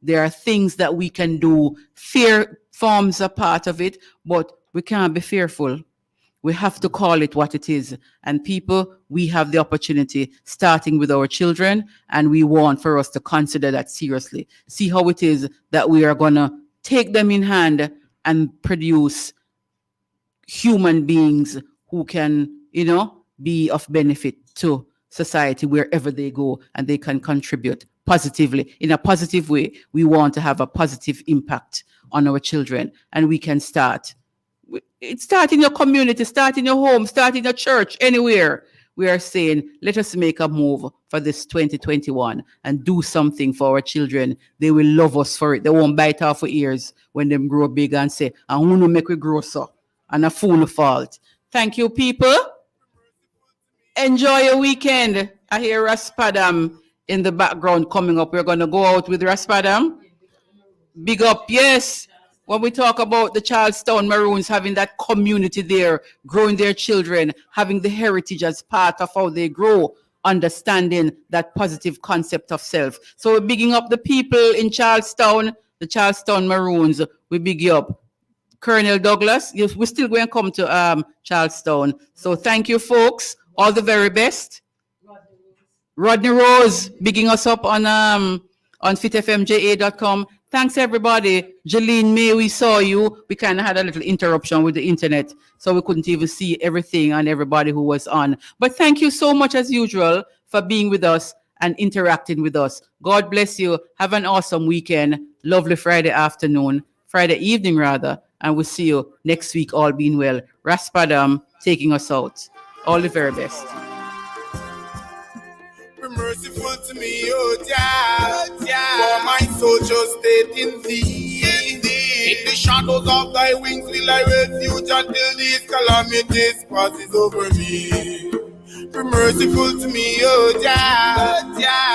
there are things that we can do. Fear forms a part of it, but we can't be fearful. We have to call it what it is. And people, we have the opportunity, starting with our children, and we want for us to consider that seriously. See how it is that we are going to take them in hand and produce human beings who can, be of benefit to society wherever they go, and they can contribute positively. In a positive way, we want to have a positive impact on our children, and we can start. Start in your community, start in your home, start in your church, anywhere. We are saying, let us make a move for this 2021 and do something for our children. They will love us for it. They won't bite off our ears when they grow big and say, I want to make we grow so. And a fool fault. Thank you, people. Enjoy your weekend. I hear Raspadam in the background coming up. We're going to go out with Raspadam. Big up, yes. When we talk about the Charlestown Maroons having that community there, growing their children, having the heritage as part of how they grow, understanding that positive concept of self. So we're bigging up the people in Charlestown, the Charlestown Maroons. We big you up. Colonel Douglas, yes, we're still going to come to Charlestown. So thank you, folks. All the very best. Rodney Rose, bigging us up on fitfmja.com. Thanks, everybody. Jeline May, we saw you. We kind of had a little interruption with the internet, so we couldn't even see everything and everybody who was on. But thank you so much, as usual, for being with us and interacting with us. God bless you. Have an awesome weekend. Lovely Friday evening, rather. And we'll see you next week, all being well. Raspadam taking us out. All the very best. Merciful to me, oh Jah, for my soul just stayed in thee. In the shadows of thy wings will I refuge until these calamities passes over me. Be merciful to me, oh Jah,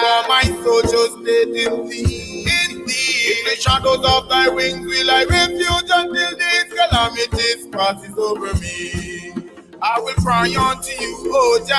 for my soul just stayed in thee. In the shadows of thy wings will I refuge until these calamities passes over me. I will cry unto you, oh Jah.